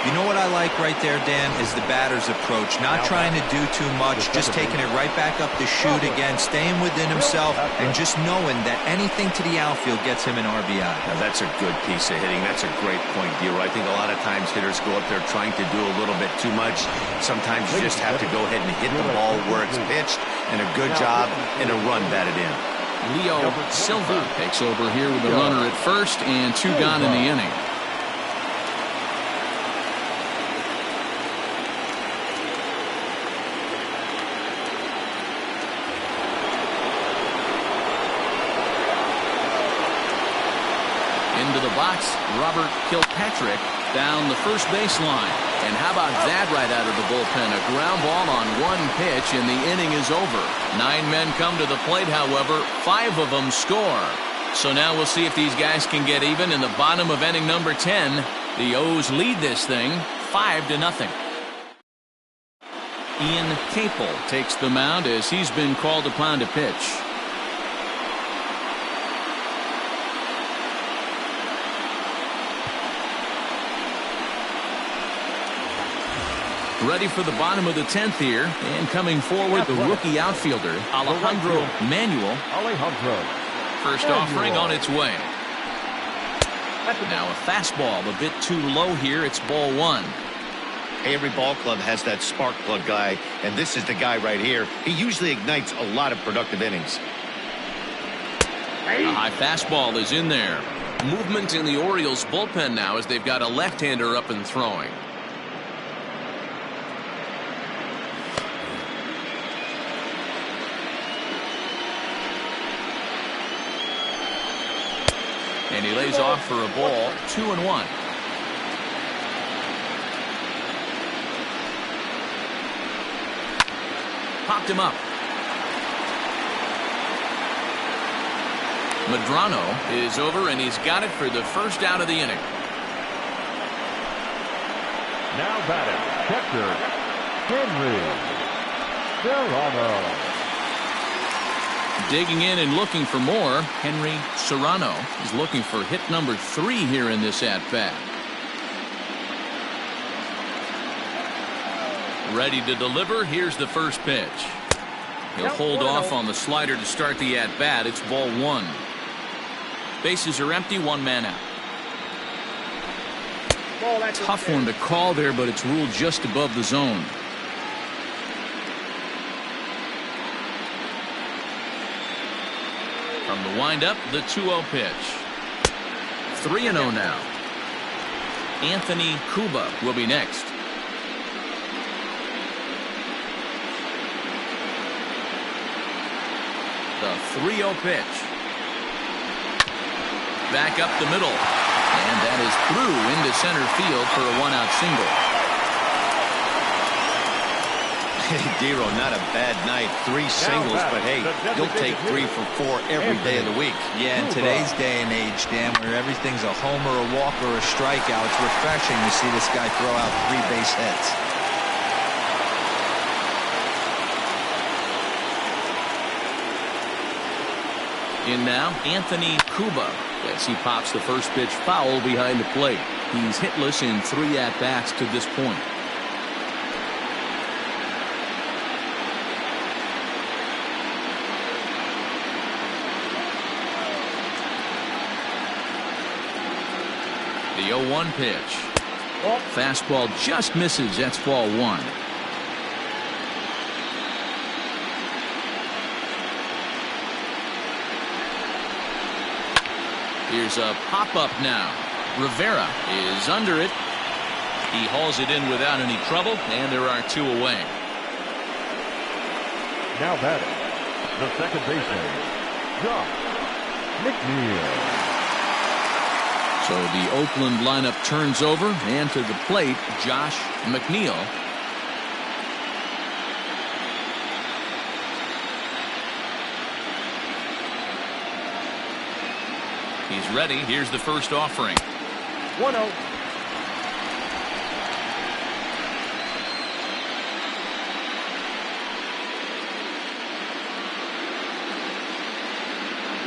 You know what I like right there, Dan, is the batter's approach. Not trying to do too much, just taking it right back up the chute again, staying within himself, and just knowing that anything to the outfield gets him an RBI. Now that's a good piece of hitting. That's a great point, Dero. I think a lot of times hitters go up there trying to do a little bit too much. Sometimes you just have to go ahead and hit the ball where it's pitched, and a good job and a run batted in. Leo Silva takes over here with the runner at first and 2 gone in the inning. Into the box, Robert Kilpatrick down the first baseline. And how about that right out of the bullpen? A ground ball on 1 pitch, and the inning is over. 9 men come to the plate, however. 5 of them score. So now we'll see if these guys can get even in the bottom of inning number 10. The O's lead this thing 5-0. Ian Capel takes the mound as he's been called upon to pitch. Ready for the bottom of the 10th here, and coming forward, the rookie outfielder, Alejandro Manuel. First offering on its way. Now a fastball a bit too low here. It's ball 1. Hey, every ball club has that spark plug guy, and this is the guy right here. He usually ignites a lot of productive innings. A high fastball is in there. Movement in the Orioles bullpen now as they've got a left-hander up and throwing. And he lays off for a ball, 2-1. Popped him up. Medrano is over, and he's got it for the first out of the inning. Now batting, catcher, Henry Serrano. Digging in and looking for more, Henry Serrano is looking for hit number 3 here in this at-bat. Ready to deliver. Here's the first pitch. He'll hold off on the slider to start the at-bat. It's ball 1. Bases are empty, 1 man out. Tough one to call there, but it's ruled just above the zone. From the windup, the 2-0 pitch. 3-0 now. Anthony Cuba will be next. The 3-0 pitch. Back up the middle. And that is through into center field for a 1-out single. Hey, Dero, not a bad night. 3 singles, but hey, you'll take 3 for 4 every day of the week. Yeah, in today's day and age, Dan, where everything's a homer, a walk, or a strikeout, it's refreshing to see this guy throw out 3 base hits. In now, Anthony Cuba, as he pops the first pitch foul behind the plate. He's hitless in 3 at-bats to this point. The 0-1 pitch. Fastball just misses. That's ball 1. Here's a pop-up now. Rivera is under it. He hauls it in without any trouble, and there are 2 away. Now batting, the second baseman, Josh McNeil. So the Oakland lineup turns over, and to the plate, Josh McNeil. He's ready. Here's the first offering. 1-0.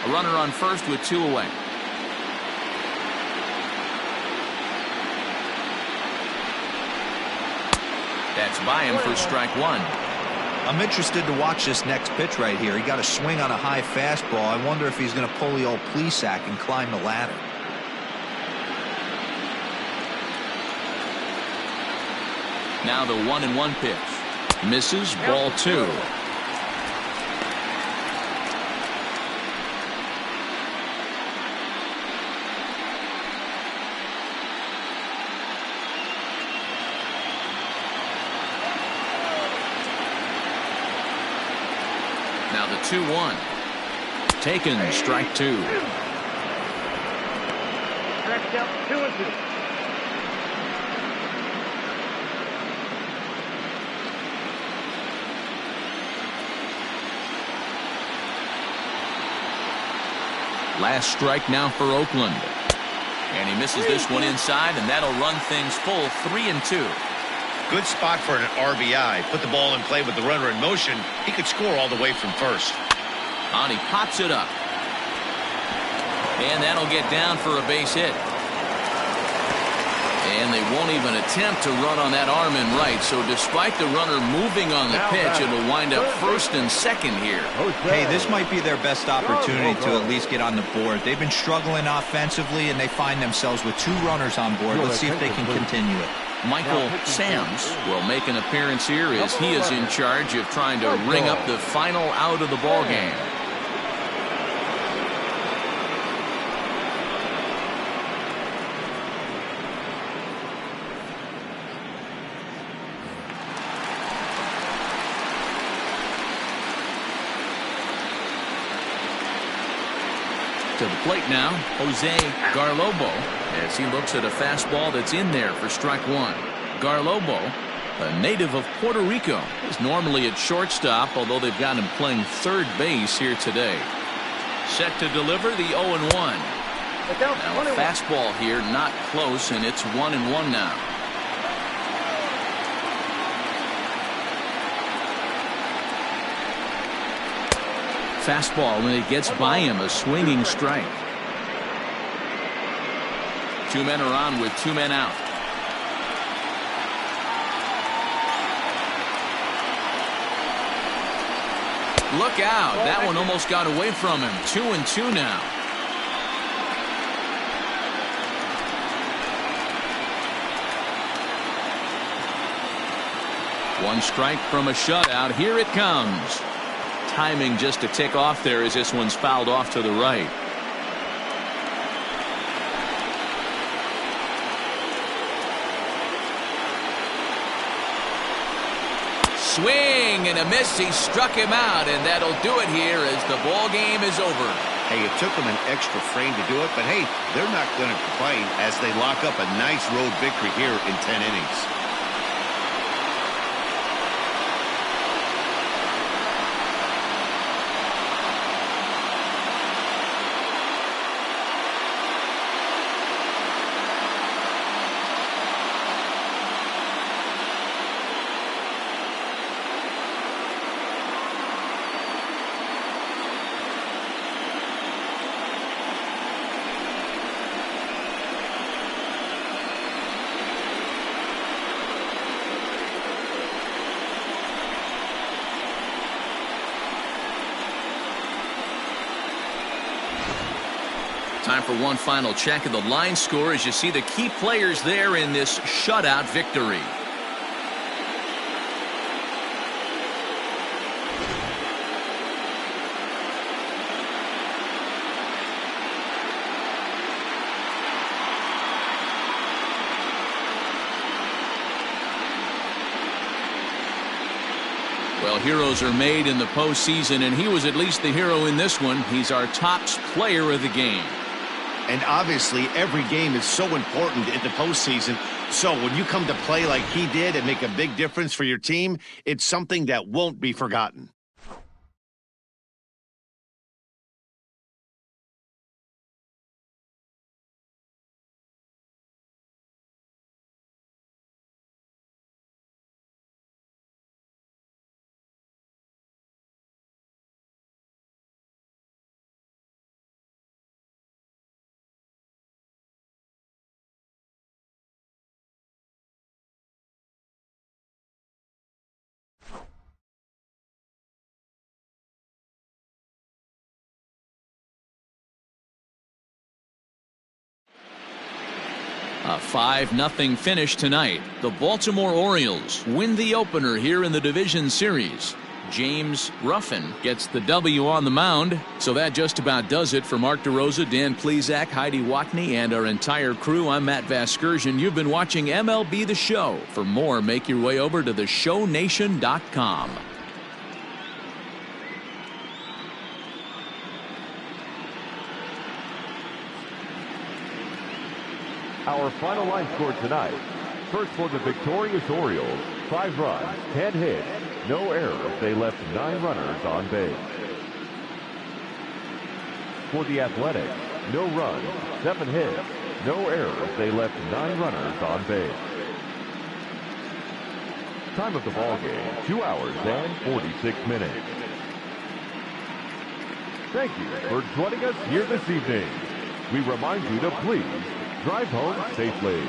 A runner on first with 2 away. That's by him for strike 1. I'm interested to watch this next pitch right here. He got a swing on a high fastball. I wonder if he's going to pull the old Plesac and climb the ladder. Now the 1-1 pitch. Misses, ball 2. Now the 2-1. Taken, strike 2. Strike out 2-2. Last strike now for Oakland. And he misses this one inside, and that'll run things full 3-2. Good spot for an RBI. Put the ball in play with the runner in motion. He could score all the way from first. And he pops it up. And that'll get down for a base hit. And And they won't even attempt to run on that arm and right. So despite the runner moving on the pitch, it'll wind up first and second here. Hey, this might be their best opportunity to at least get on the board. They've been struggling offensively, and they find themselves with 2 runners on board. Let's see if they can continue it. Michael Sams will make an appearance here as he is in charge of trying to ring up the final out of the ball game. To the plate now, Jose Garlobo, as he looks at a fastball that's in there for strike 1. Garlobo, a native of Puerto Rico, is normally at shortstop, although they've got him playing third base here today. Set to deliver the 0-1. Now a fastball here, not close, and it's 1-1 now. Fastball, and it gets by him, a swinging strike. 2 men are on with 2 men out. Look out. That one almost got away from him. 2-2 now. One strike from a shutout. Here it comes. Timing just to tick off there as this one's fouled off to the right. Swing and a miss. He struck him out, and that'll do it here as the ball game is over. Hey, it took them an extra frame to do it, but hey, they're not going to complain as they lock up a nice road victory here in 10 innings. Time for one final check of the line score as you see the key players there in this shutout victory. Well, heroes are made in the postseason, and he was at least the hero in this one. He's our top player of the game. And obviously, every game is so important in the postseason. So when you come to play like he did and make a big difference for your team, it's something that won't be forgotten. A 5-0 finish tonight. The Baltimore Orioles win the opener here in the division series. James Ruffin gets the W on the mound. So that just about does it for Mark DeRosa, Dan Plesac, Heidi Watney, and our entire crew. I'm Matt Vasgersian. You've been watching MLB The Show. For more, make your way over to theshownation.com. Our final line score tonight. First for the victorious Orioles, 5 runs, 10 hits, no errors. They left 9 runners on base. For the Athletics, no runs, 7 hits, no errors. They left 9 runners on base. Time of the ball game, 2 hours and 46 minutes. Thank you for joining us here this evening. We remind you to please drive home safely.